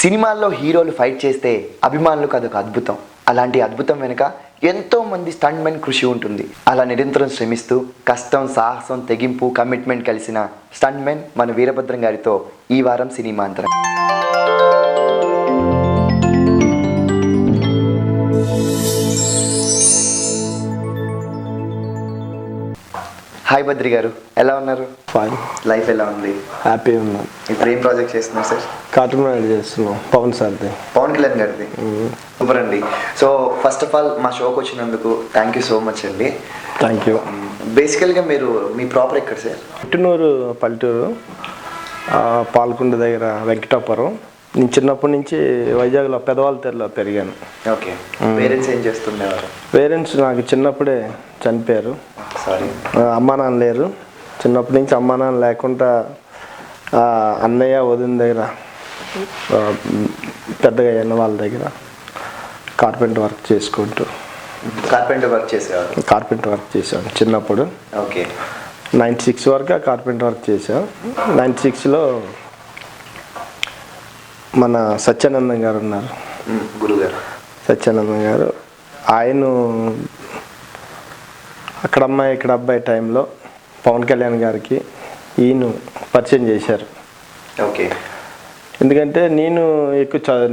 సినిమాల్లో హీరోలు ఫైట్ చేస్తే అభిమానులకు అదొక అద్భుతం. అలాంటి అద్భుతం వెనుక ఎంతో మంది స్టంట్ మెన్ కృషి ఉంటుంది. అలా నిరంతరం శ్రమిస్తూ కష్టం, సాహసం, తెగింపు, కమిట్మెంట్ కలిసిన స్టంట్ మెన్ మన వీరభద్రం గారితో ఈ వారం సినిమా అంతరం. హాయ్ బద్రి గారు, ఎలా ఉన్నారు? ఫైన్. లైఫ్ ఎలా ఉంది? హ్యాపీ ఉన్నాను. ఇప్పుడు ఏం ప్రాజెక్ట్ చేస్తున్నారు సార్? కార్టూన్ యాడ్ చేస్తున్నాం, పవన్ సార్ది. పవన్ కళ్యాణ్ గారిది. సూపర్ అండి. సో ఫస్ట్ ఆఫ్ ఆల్ మా షోకి వచ్చినందుకు థ్యాంక్ యూ సో మచ్ అండి. Thank you. బేసికల్గా మీరు మీ ప్రాపర్ ఎక్కడ సార్? పుట్టినూరు పల్లెటూరు, పాల్కొండ దగ్గర వెంకటాపురం. నేను చిన్నప్పటి నుంచి వైజాగ్లో పెదవాళ్ళ తెరలో పెరిగాను. ఓకే. పేరెంట్స్ ఏం చేస్తుండేవారు? పేరెంట్స్ నాకు చిన్నప్పుడే చనిపోయారు. సారీ. అమ్మా నాన్న లేరు. చిన్నప్పటి నుంచి అమ్మా నాన్న లేకుండా అన్నయ్య వదిన దగ్గర, పెద్దగా అయిన వాళ్ళ దగ్గర కార్పెంటర్ వర్క్ చేసుకుంటూ కార్పెంటర్ వర్క్ చేసేవారు? కార్పెంటర్ వర్క్ చేశాను చిన్నప్పుడు. ఓకే. 96 వరకు కార్పెంటర్ వర్క్ చేశాను. 96లో మన సత్యానందం గారు ఉన్నారు, గురుగారు. సత్యానందం గారు ఆయన అక్కడ అమ్మాయి ఇక్కడ అబ్బాయి టైంలో పవన్ కళ్యాణ్ గారికి ఈయన పరిచయం చేశారు. ఓకే. ఎందుకంటే నేను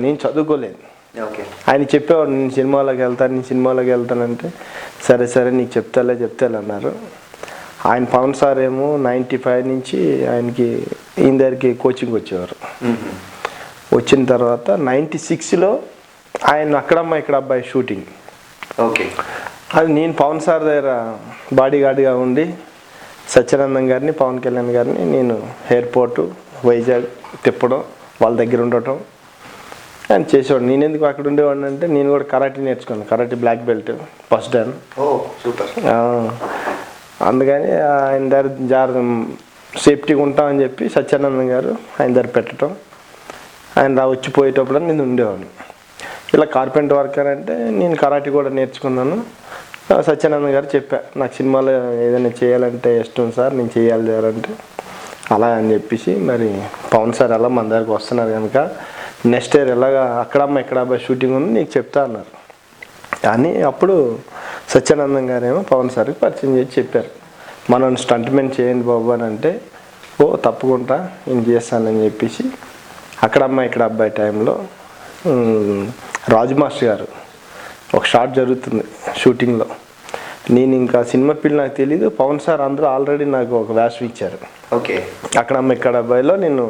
నేను చదువుకోలేదు. ఓకే. ఆయన చెప్పేవాడు నేను సినిమాలోకి వెళ్తానంటే సరే సరే నీకు చెప్తాలే అన్నారు. ఆయన పవన్ సార్ ఏమో 95 నుంచి ఆయనకి ఈయన దగ్గరికి కోచింగ్ వచ్చేవారు. వచ్చిన తర్వాత 96లో ఆయన అక్కడమ్మ ఇక్కడ అబ్బాయి షూటింగ్. ఓకే. అది నేను పవన్ సార్ దగ్గర బాడీ గార్డ్గా ఉండి సత్యానందం గారిని, పవన్ కళ్యాణ్ గారిని నేను ఎయిర్పోర్టు వైజాగ్ తిప్పడం, వాళ్ళ దగ్గర ఉండటం ఆయన చేసేవాడు. నేను ఎందుకు అక్కడ ఉండేవాడిని అంటే నేను కూడా కరాటే నేర్చుకున్నాను. Karate black belt, first dan. ఓ సూపర్. అందుకని ఆయన దగ్గర సేఫ్టీగా ఉంటామని చెప్పి సత్యానందం గారు ఆయన దగ్గర పెట్టడం, ఆయన వచ్చిపోయేటప్పుడు నేను ఉండేవాడిని. ఇలా కార్పెంటర్ వర్కర్ అంటే నేను కరాటే కూడా నేర్చుకున్నాను. సత్యానందం గారు చెప్పా, నాకు సినిమాలో ఏదైనా చేయాలంటే ఇష్టం సార్, నేను చేయాలి సార్ అంటే అలా అని చెప్పేసి మరి పవన్ సార్ ఎలా మన దగ్గరకు వస్తున్నారు కనుక నెక్స్ట్ ఇయర్ ఎలాగా అక్కడమ్మ ఇక్కడ అబ్బాయి షూటింగ్ ఉంది నీకు చెప్తా అన్నారు. కానీ అప్పుడు సత్యానందం గారేమో పవన్ సార్కి పరిచయం చేసి చెప్పారు, మనం స్టంట్మెంట్ చేయండి బాబు అని అంటే ఓ తప్పకుండా నేను చేస్తానని చెప్పేసి అక్కడమ్మ ఇక్కడ అబ్బాయి టైంలో రాజు మాస్టర్ గారు ఒక షాట్ జరుగుతుంది షూటింగ్లో. నేను ఇంకా సినిమా పిల్ల నాకు తెలీదు, పవన్ సార్ అందరూ ఆల్రెడీ నాకు ఒక వేషం ఇచ్చారు. ఓకే. అక్కడమ్మ ఇక్కడ అబ్బాయిలో నేను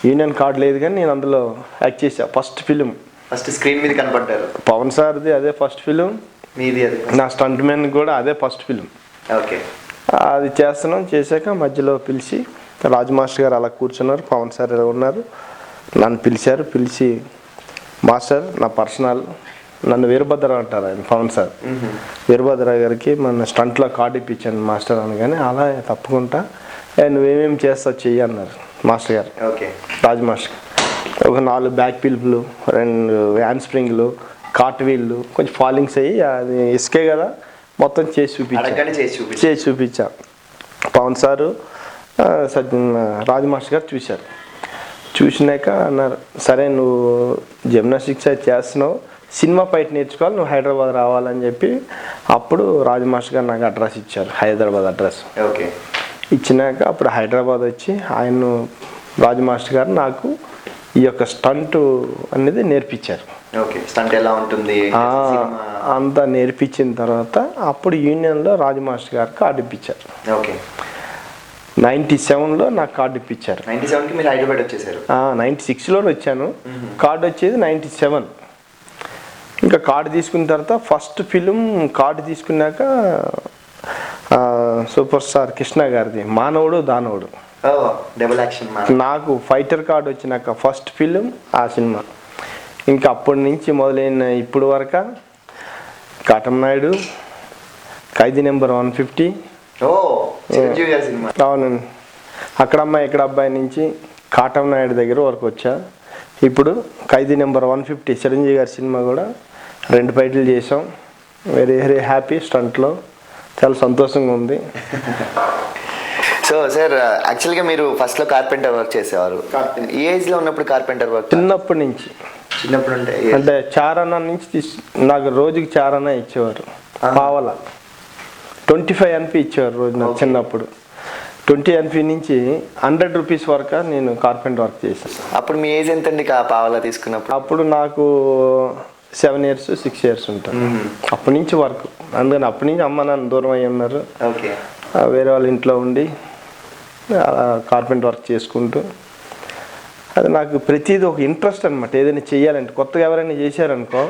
యూనియన్ కార్డు లేదు కానీ నేను అందులో యాక్ట్ చేసా. ఫస్ట్ ఫిలిం, ఫస్ట్ స్క్రీన్ మీద కనపడ్డారు. పవన్ సార్ది అదే ఫస్ట్ ఫిలిం, మీది అది. నా స్టంట్ మ్యాన్ కూడా అదే ఫస్ట్ ఫిలిం. ఓకే. అది చేశాక మధ్యలో పిలిచి రాజు మాస్టర్ గారు అలా కూర్చున్నారు, పవన్ సార్ ఎలా ఉన్నారు, నన్ను పిలిచి మాస్టర్ నా పర్సనల్, నన్ను వీరభద్ర అంటారు ఆయన పవన్ సార్, వీరభద్ర గారికి మన స్టంట్లో కార్డు ఇప్పించాను మాస్టర్ అనగానే అలా తప్పకుండా నువ్వేమేమి చేస్తావు చెయ్యి అన్నారు మాస్టర్ గారు. ఓకే. రాజు మాస్టర్ ఒక 4 బ్యాక్ పిలుపులు, 2 హ్యాండ్ స్ప్రింగ్లు, కాట్ వీళ్ళు, కొంచెం ఫాలింగ్స్ అయ్యి అది ఇసుకే కదా మొత్తం చేసి చూపించా. పవన్ సారు రాజు మాస్టర్ గారు చూసినాక అన్నారు, సరే నువ్వు జిమ్నాస్టిక్స్ అయితే చేస్తున్నావు, సినిమా ఫైట్ నేర్చుకోవాలి, నువ్వు హైదరాబాద్ రావాలని చెప్పి అప్పుడు రాజు మాస్టర్ గారు నాకు అడ్రస్ ఇచ్చారు, హైదరాబాద్ అడ్రస్. ఓకే. ఇచ్చినాక అప్పుడు హైదరాబాద్ వచ్చి ఆయన రాజు మాస్టర్ గారు నాకు ఈ యొక్క స్టంట్ అనేది నేర్పించారు. ఓకే. స్టంట్ ఎలా ఉంటుంది అంతా నేర్పించిన తర్వాత అప్పుడు యూనియన్లో రాజు మాస్టర్ గారు కార్డు ఇప్పించారు. ఓకే. 97లో నాకు కార్డు ఇప్పించారు. 97కి మీరు హైదరాబాద్ వచ్చేసారు? 96లో వచ్చాను, కార్డు వచ్చేది 97. ఇంకా కార్డు తీసుకున్న తర్వాత ఫస్ట్ ఫిలిం కార్డు తీసుకున్నాక సూపర్ స్టార్ కృష్ణ గారిది మానవుడు దానవుడు, డబుల్ యాక్షన్. నాకు ఫైటర్ కార్డు వచ్చినాక ఫస్ట్ ఫిలిం ఆ సినిమా. ఇంకా అప్పటి నుంచి మొదలైన ఇప్పుడు వరకు కాటం నాయుడు, ఖైదీ నెంబర్ 150. అవునండి. అక్కడమ్మ ఇక్కడ అబ్బాయి నుంచి కాటం నాయుడు దగ్గర వరకు వచ్చా. ఇప్పుడు ఖైదీ నెంబర్ 150 చిరంజీవి గారి సినిమా కూడా 2 ఫైట్లు చేసాం. Very very happy. స్టంట్లో చాలా సంతోషంగా ఉంది. సో సార్ యాక్చువల్గా మీరు ఫస్ట్లో కార్పెంటర్ వర్క్ చేసేవారు. ఏ ఏజ్లో ఉన్నప్పుడు కార్పెంటర్ వర్క్? చిన్నప్పటి నుంచి. చిన్నప్పుడు అంటే చారణ నుంచి నాకు రోజుకి చారణ ఇచ్చేవారు, పావల 25 NP ఇచ్చేవారు రోజు నాకు చిన్నప్పుడు. 20 NP నుంచి 100 రూపీస్ వరకు నేను కార్పెంటర్ వర్క్ చేశాను. అప్పుడు మీ ఏజ్ ఎంత అండి పావలా తీసుకున్నప్పుడు? అప్పుడు నాకు 7 years 6 years ఉంటాను. అప్పటి నుంచి వర్క్, అందుకని అప్పటి నుంచి అమ్మ నాన్న దూరం అయ్యి ఉన్నారు. ఓకే. వేరే వాళ్ళ ఇంట్లో ఉండి కార్పెంటర్ వర్క్ చేసుకుంటూ, అది నాకు ప్రతిదీ ఒక ఇంట్రెస్ట్ అనమాట. ఏదైనా చేయాలంటే కొత్తగా ఎవరైనా చేశారనుకో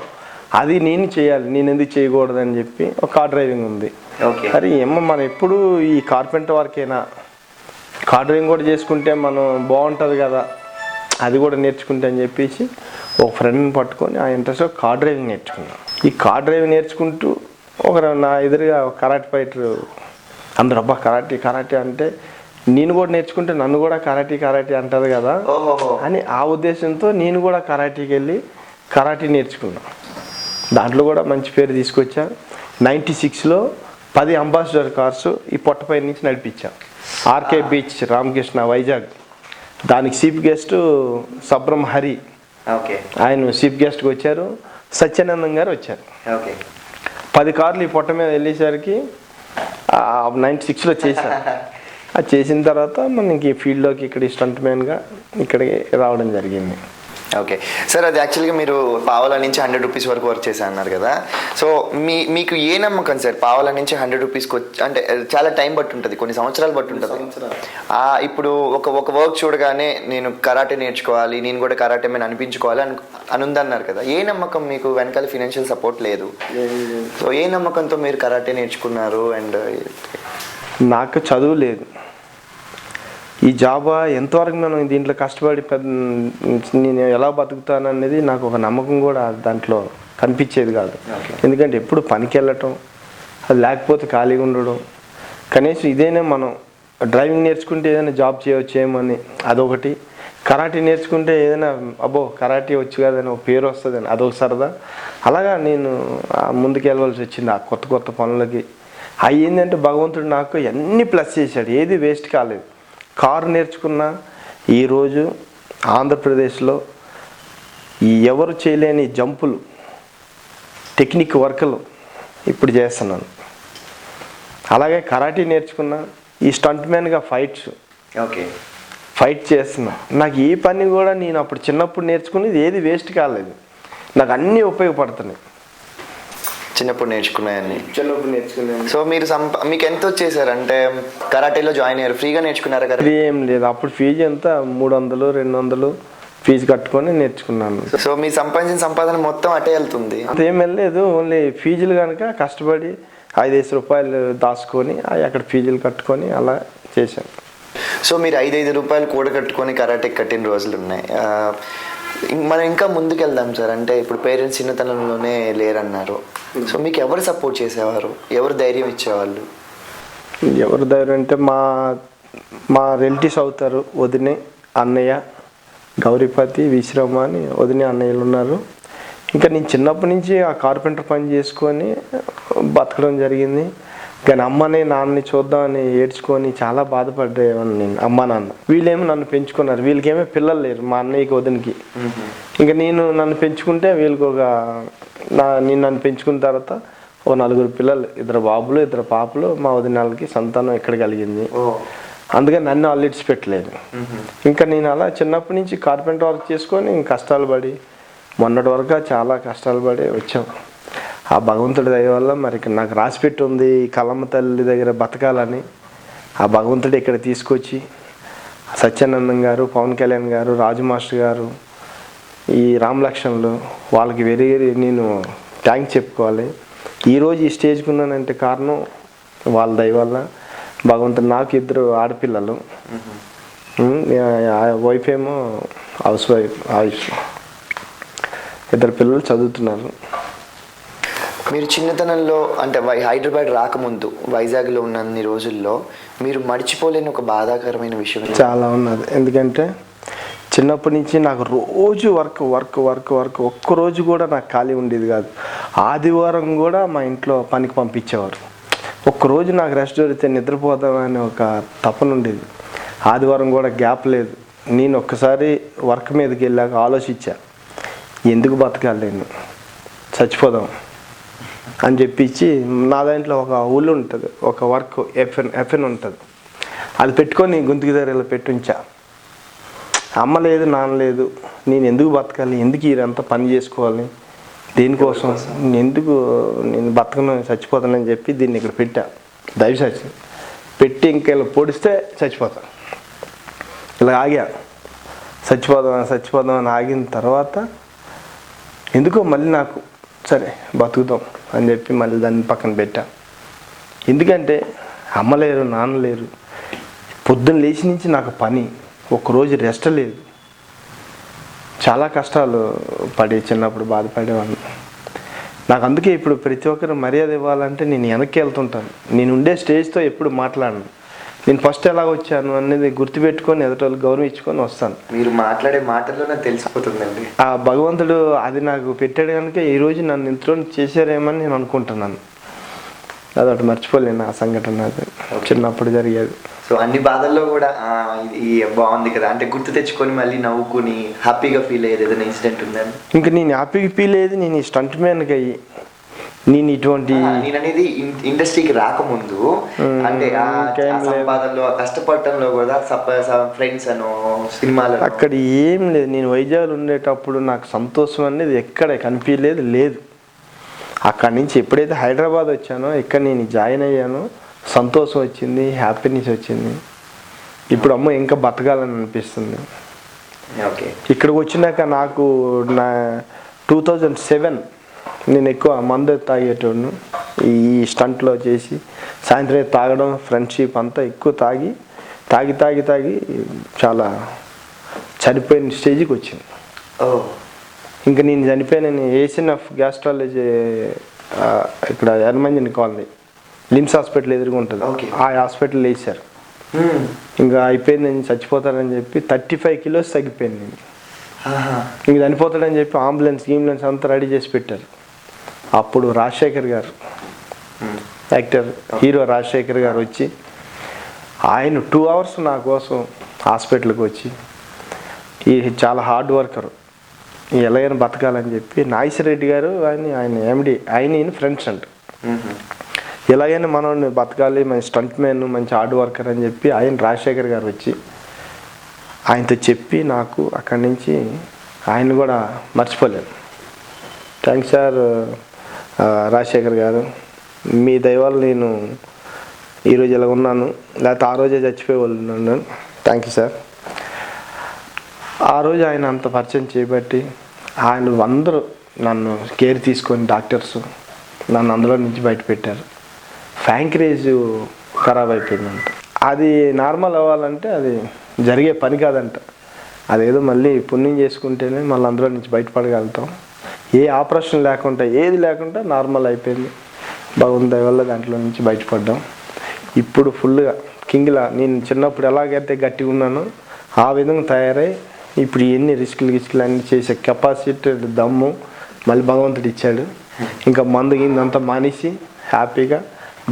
అది నేను చేయాలి, నేను ఎందుకు చేయకూడదు అని చెప్పి ఒక కార్ డ్రైవింగ్ ఉంది. అరే ఏమో మనం ఎప్పుడు ఈ కార్పెంటర్ వర్కేనా, కార్ డ్రైవింగ్ కూడా చేసుకుంటే మనం బాగుంటుంది కదా, అది కూడా నేర్చుకుంటే అని చెప్పేసి ఒక ఫ్రెండ్ని పట్టుకొని ఆ ఇంట్రెస్ట్ కార్ డ్రైవింగ్ నేర్చుకున్నాను. ఈ కార్ డ్రైవింగ్ నేర్చుకుంటూ నా ఎదురుగా కరాటే ఫైటర్ అందరూ అబ్బా కరాటే అంటే నేను కూడా నేర్చుకుంటే నన్ను కూడా కరాటే అంటారు కదా అని ఆ ఉద్దేశంతో నేను కూడా కరాటీకి వెళ్ళి కరాటే నేర్చుకున్నాను. దాంట్లో కూడా మంచి పేరు తీసుకొచ్చా. 96లో 10 అంబాసిడర్ కార్స్ ఈ పొట్టపై నుంచి నడిపించాను. ఆర్కే బీచ్ రామకృష్ణ వైజాగ్, దానికి చీఫ్ గెస్ట్ సబ్రం హరి, ఆయన చీఫ్ గెస్ట్కి వచ్చారు. సత్యానందం గారు వచ్చారు. 10 కార్లు ఈ పొట్ట మీద వెళ్ళేసరికి 96లో చేశాను. అది చేసిన తర్వాత మనకి ఫీల్డ్లోకి ఇక్కడ స్టంట్ మ్యాన్గా ఇక్కడికి రావడం జరిగింది. ఓకే సార్, అది యాక్చువల్గా మీరు పావలా నుంచి 100 రూపీస్ వరకు వర్క్ చేశా అన్నారు కదా. సో మీకు ఏ నమ్మకం సార్ పావలా నుంచి 100 రూపీస్కి వచ్చి, అంటే చాలా టైం బట్టి ఉంటుంది, కొన్ని సంవత్సరాలు బట్టి ఉంటుంది. ఇప్పుడు ఒక వర్క్ చూడగానే నేను కరాటే నేర్చుకోవాలి, నేను కూడా కరాటే మీద అనిపించుకోవాలి అని ఉందన్నారు కదా. ఏ నమ్మకం మీకు? వెనకాల ఫినాన్షియల్ సపోర్ట్ లేదు. సో ఏ నమ్మకంతో మీరు కరాటే నేర్చుకున్నారు? అండ్ నాకు చదువు లేదు, ఈ జాబ్ ఎంతవరకు మనం దీంట్లో కష్టపడి నేను ఎలా బతుకుతాను అనేది నాకు ఒక నమ్మకం కూడా దాంట్లో కనిపించేది కాదు. ఎందుకంటే ఎప్పుడు పనికి వెళ్ళటం, అది లేకపోతే ఖాళీగా ఉండడం, కనీసం ఇదేనే మనం డ్రైవింగ్ నేర్చుకుంటే ఏదైనా జాబ్ చేయవచ్చేమని అదొకటి, కరాటే నేర్చుకుంటే ఏదైనా అబ్బో కరాటే వచ్చు కదని ఒక పేరు వస్తుందని అదొక సరదా. అలాగా నేను ముందుకు వెళ్ళవలసి వచ్చింది ఆ కొత్త పనులకి. అవి ఏంటంటే భగవంతుడు నాకు అన్ని ప్లస్ చేశాడు, ఏది వేస్ట్ కాలేదు. కారు నేర్చుకున్న ఈరోజు ఆంధ్రప్రదేశ్లో ఎవరు చేయలేని జంపులు, టెక్నిక్ వర్క్లు ఇప్పుడు చేస్తున్నాను. అలాగే కరాటే నేర్చుకున్న ఈ స్టంట్ మ్యాన్గా ఫైట్ చేస్తున్నా. నాకు ఏ పని కూడా నేను అప్పుడు చిన్నప్పుడు నేర్చుకునేది ఏది వేస్ట్ కాలేదు, నాకు అన్నీ ఉపయోగపడుతున్నాయి. చిన్నప్పుడు నేర్చుకున్నాను. సో మీరు మీకు ఎంత వచ్చేసారు? అంటే కరాటేలో జాయిన్ అయ్యారు, ఫ్రీగా నేర్చుకున్నారా? కదా ఏం లేదు, అప్పుడు ఫీజు ఎంత 300 200 ఫీజు కట్టుకొని నేర్చుకున్నాను. సో మీ సంపాదన మొత్తం అటే వెళ్తుంది? అంతేం వెళ్ళలేదు, ఓన్లీ ఫీజులు కనుక కష్టపడి 5-5 రూపాయలు దాచుకొని అక్కడ ఫీజులు కట్టుకొని అలా చేశాను. సో మీరు 5-5 రూపాయలు కూడా కట్టుకొని కరాటేకి కట్టిన రోజులు ఉన్నాయి. మనం ఇంకా ముందుకు వెళ్దాం సార్. అంటే ఇప్పుడు పేరెంట్స్ చిన్నతనంలోనే లేరన్నారు. సో మీకు ఎవరు సపోర్ట్ చేసేవారు, ఎవరు ధైర్యం ఇచ్చేవాళ్ళు? ఎవరు ధైర్యం అంటే మా రిలేటివ్స్ అవుతారు. వదినే, అన్నయ్య, గౌరీపతి, విశ్రమ అని వదినే అన్నయ్యలు ఉన్నారు. ఇంకా నేను చిన్నప్పటి నుంచి ఆ కార్పెంటర్ పని చేసుకొని బతకడం జరిగింది. కానీ అమ్మని నాన్నని చూద్దామని ఏడ్చుకొని చాలా బాధపడేవాడిని నేను. అమ్మ నాన్న వీళ్ళేమో నన్ను పెంచుకున్నారు, వీళ్ళకేమో పిల్లలు లేరు, మా అన్నయ్యకి వదినకి. ఇంకా నేను నన్ను పెంచుకుంటే వీళ్ళకి నేను నన్ను పెంచుకున్న తర్వాత ఒక 4 పిల్లలు, 2 బాబులు 2 పాపలు, మా వదినాలకి సంతానం ఎక్కడ కలిగింది. అందుకని నన్ను వాళ్ళు ఇడిచిపెట్టలేదు. ఇంకా నేను అలా చిన్నప్పటి నుంచి కార్పెంటర్ వర్క్ చేసుకొని కష్టాలు పడి మొన్నటి వరకు చాలా కష్టాలు పడి వచ్చాం. ఆ భగవంతుడి దయ వల్ల మరి నాకు రాసిపెట్టి ఉంది కలమ్మ తల్లి దగ్గర బతకాలని. ఆ భగవంతుడు ఇక్కడ తీసుకొచ్చి సత్యానందం గారు, పవన్ కళ్యాణ్ గారు, రాజు మాస్టర్ గారు, ఈ రామ్ లక్ష్మణ్లు, వాళ్ళకి వెరీ నేను థ్యాంక్స్ చెప్పుకోవాలి. ఈరోజు ఈ స్టేజ్కి ఉన్నానంటే కారణం వాళ్ళ దయ వల్ల. భగవంతుడు నాకు 2 ఆడపిల్లలు, వైఫ్ ఏమో హౌస్ వైఫ్, 2 పిల్లలు చదువుతున్నారు. మీరు చిన్నతనంలో అంటే హైదరాబాద్ రాకముందు వైజాగ్లో ఉన్నన్ని రోజుల్లో మీరు మర్చిపోలేని ఒక బాధాకరమైన విషయం చాలా ఉన్నది. ఎందుకంటే చిన్నప్పటి నుంచి నాకు రోజు వర్క్ ఒక్కరోజు కూడా నాకు ఖాళీ ఉండేది కాదు. ఆదివారం కూడా మా ఇంట్లో పనికి పంపించేవారు. ఒక్కరోజు నాకు రెస్ట్ దొరికితే నిద్రపోదామని ఒక తపన ఉండేది. ఆదివారం కూడా గ్యాప్ లేదు. నేను ఒక్కసారి వర్క్ మీదకి వెళ్ళాక ఆలోచించా, ఎందుకు బతకాలి నేను, చచ్చిపోదాం అని చెప్పించి నా దాంట్లో ఒక ఊళ్ళు ఉంటుంది, ఒక వర్క్ ఎఫ్ఎన్ ఉంటుంది, అది పెట్టుకొని గొంతుకి దగ్గర ఇలా పెట్టి ఉంచా. అమ్మ లేదు, నాన్న లేదు, నేను ఎందుకు బతకాలి, ఎందుకు ఇదంతా పని చేసుకోవాలి, దేనికోసం, నేను బతకను, చచ్చిపోతానని చెప్పి దీన్ని ఇక్కడ పెట్టా. దైవసాక్షి పెట్టి ఇంకా ఇలా పొడిస్తే చచ్చిపోతా, ఇలా ఆగా. చచ్చిపోదాం అని ఆగిన తర్వాత ఎందుకో మళ్ళీ నాకు సరే బతుకుతాం అని చెప్పి మళ్ళీ దాన్ని పక్కన పెట్టా. ఎందుకంటే అమ్మ లేరు, నాన్న లేరు, పొద్దున్న లేచి నుంచి నాకు పని, ఒక్కరోజు రెస్ట్ లేదు. చాలా కష్టాలు పడి చిన్నప్పుడు బాధపడేవాడిని. నాకు అందుకే ఇప్పుడు ప్రతి ఒక్కరు మర్యాద ఇవ్వాలంటే నేను వెనక్కి వెళ్తుంటాను. నేను ఉండే స్టేజ్తో ఎప్పుడు మాట్లాడను. నేను ఫస్ట్ ఎలా వచ్చాను అనేది గుర్తుపెట్టుకొని ఎదుటోళ్ళు గౌరవించుకొని వస్తాను. మీరు మాట్లాడే మాటల్లో నాకు తెలిసిపోతుందండి. ఆ భగవంతుడు అది నాకు పెట్టాడు కనుక ఈరోజు నన్ను ఇంట్లో చేశారేమని నేను అనుకుంటున్నాను. అదొకటి మర్చిపోలేను ఆ సంఘటన, అది చిన్నప్పుడు జరిగేది. సో అన్ని బాధల్లో కూడా ఇది బాగుంది కదా అంటే గుర్తు తెచ్చుకొని మళ్ళీ నవ్వుకుని హ్యాపీగా ఫీల్ అయ్యేది ఏదైనా ఇన్సిడెంట్ ఉందని? ఇంకా నేను హ్యాపీగా ఫీల్ అయ్యేది నేను ఈ స్టంట్ మ్యాన్కి అయ్యి, నేను ఇటువంటి నేను అనేది ఇండస్ట్రీకి రాకముందు అంటే సంపాదనలో కష్టపడటంలో కూడా ఫ్రెండ్స్ అనో సినిమాలు అక్కడ ఏం లేదు. నేను వైజాగ్ ఉండేటప్పుడు నాకు సంతోషం అనేది ఎక్కడ కనిపించలేదు, లేదు. అక్కడి నుంచి ఎప్పుడైతే హైదరాబాద్ వచ్చానో, ఇక్కడ నేను జాయిన్ అయ్యానో సంతోషం వచ్చింది, హ్యాపీనెస్ వచ్చింది. ఇప్పుడు అమ్మ ఇంకా బతకాలని అనిపిస్తుంది. ఓకే. ఇక్కడికి వచ్చినాక నాకు నా 2007 నేను ఎక్కువ మందు తాగేటోను. ఈ స్టంట్లో చేసి సాయంత్రం తాగడం, ఫ్రెండ్షిప్ అంతా ఎక్కువ తాగి చాలా చనిపోయిన స్టేజ్కి వచ్చింది. ఇంకా నేను చనిపోయానని ఏసిఎన్ఎఫ్ గ్యాస్ట్రాలజీ ఇక్కడ ఎర్మంజన్ కాలనీ లిమ్స్ హాస్పిటల్ ఎదురుగా ఉంటుంది, ఆ హాస్పిటల్ వేసారు. ఇంకా అయిపోయింది, నేను చచ్చిపోతానని చెప్పి 35 kilos తగ్గిపోయింది నేను. ఇంక చనిపోతాడని చెప్పి అంబులెన్స్ అంతా రెడీ చేసి పెట్టారు. అప్పుడు రాజశేఖర్ గారు, యాక్టర్ హీరో రాజశేఖర్ గారు వచ్చి ఆయన 2 hours నా కోసం హాస్పిటల్కి వచ్చి, ఈ చాలా హార్డ్ వర్కరు, ఎలాగైనా బతకాలని చెప్పి నాగేశ్వరరెడ్డి గారు ఆయన ఎండి, ఆయన ఫ్రెండ్స్ అంట, ఎలాగైనా మనం బతకాలి, మంచి స్టంట్ మ్యాన్, మంచి హార్డ్ వర్కర్ అని చెప్పి ఆయన రాజశేఖర్ గారు వచ్చి ఆయనతో చెప్పి నాకు అక్కడి నుంచి ఆయన కూడా మర్చిపోలేను. థ్యాంక్స్ సార్ రాజశేఖర్ గారు, మీ దయవల్ల నేను ఈరోజు ఇలా ఉన్నాను, లేకపోతే ఆ రోజే చచ్చిపోయే వాళ్ళు ఉన్నాను. Thank you sir. ఆ రోజు ఆయన అంత పరిచయం చేయబట్టి ఆయన అందరూ నన్ను కేర్ తీసుకొని డాక్టర్స్ నన్ను అందులో నుంచి బయట పెట్టారు. ఫ్యాంక్రేజ్ ఖరాబ్ అయిపోయిందంట. అది నార్మల్ అవ్వాలంటే అది జరిగే పని కాదంట. అదేదో మళ్ళీ పుణ్యం చేసుకుంటేనే మళ్ళీ అందులో నుంచి బయటపడగలుగుతాం. ఏ ఆపరేషన్ లేకుండా, ఏది లేకుండా నార్మల్ అయిపోయింది. బాగుంది వల్ల దాంట్లో నుంచి బయటపడ్డాం. ఇప్పుడు ఫుల్గా కింగ్లా, నేను చిన్నప్పుడు ఎలాగైతే గట్టిగా ఉన్నానో ఆ విధంగా తయారై ఇప్పుడు ఎన్ని రిస్కులు అన్నీ చేసే కెపాసిటీ, దమ్ము మళ్ళీ భగవంతుడు ఇచ్చాడు. ఇంకా మందు గిందంతా మానేసి హ్యాపీగా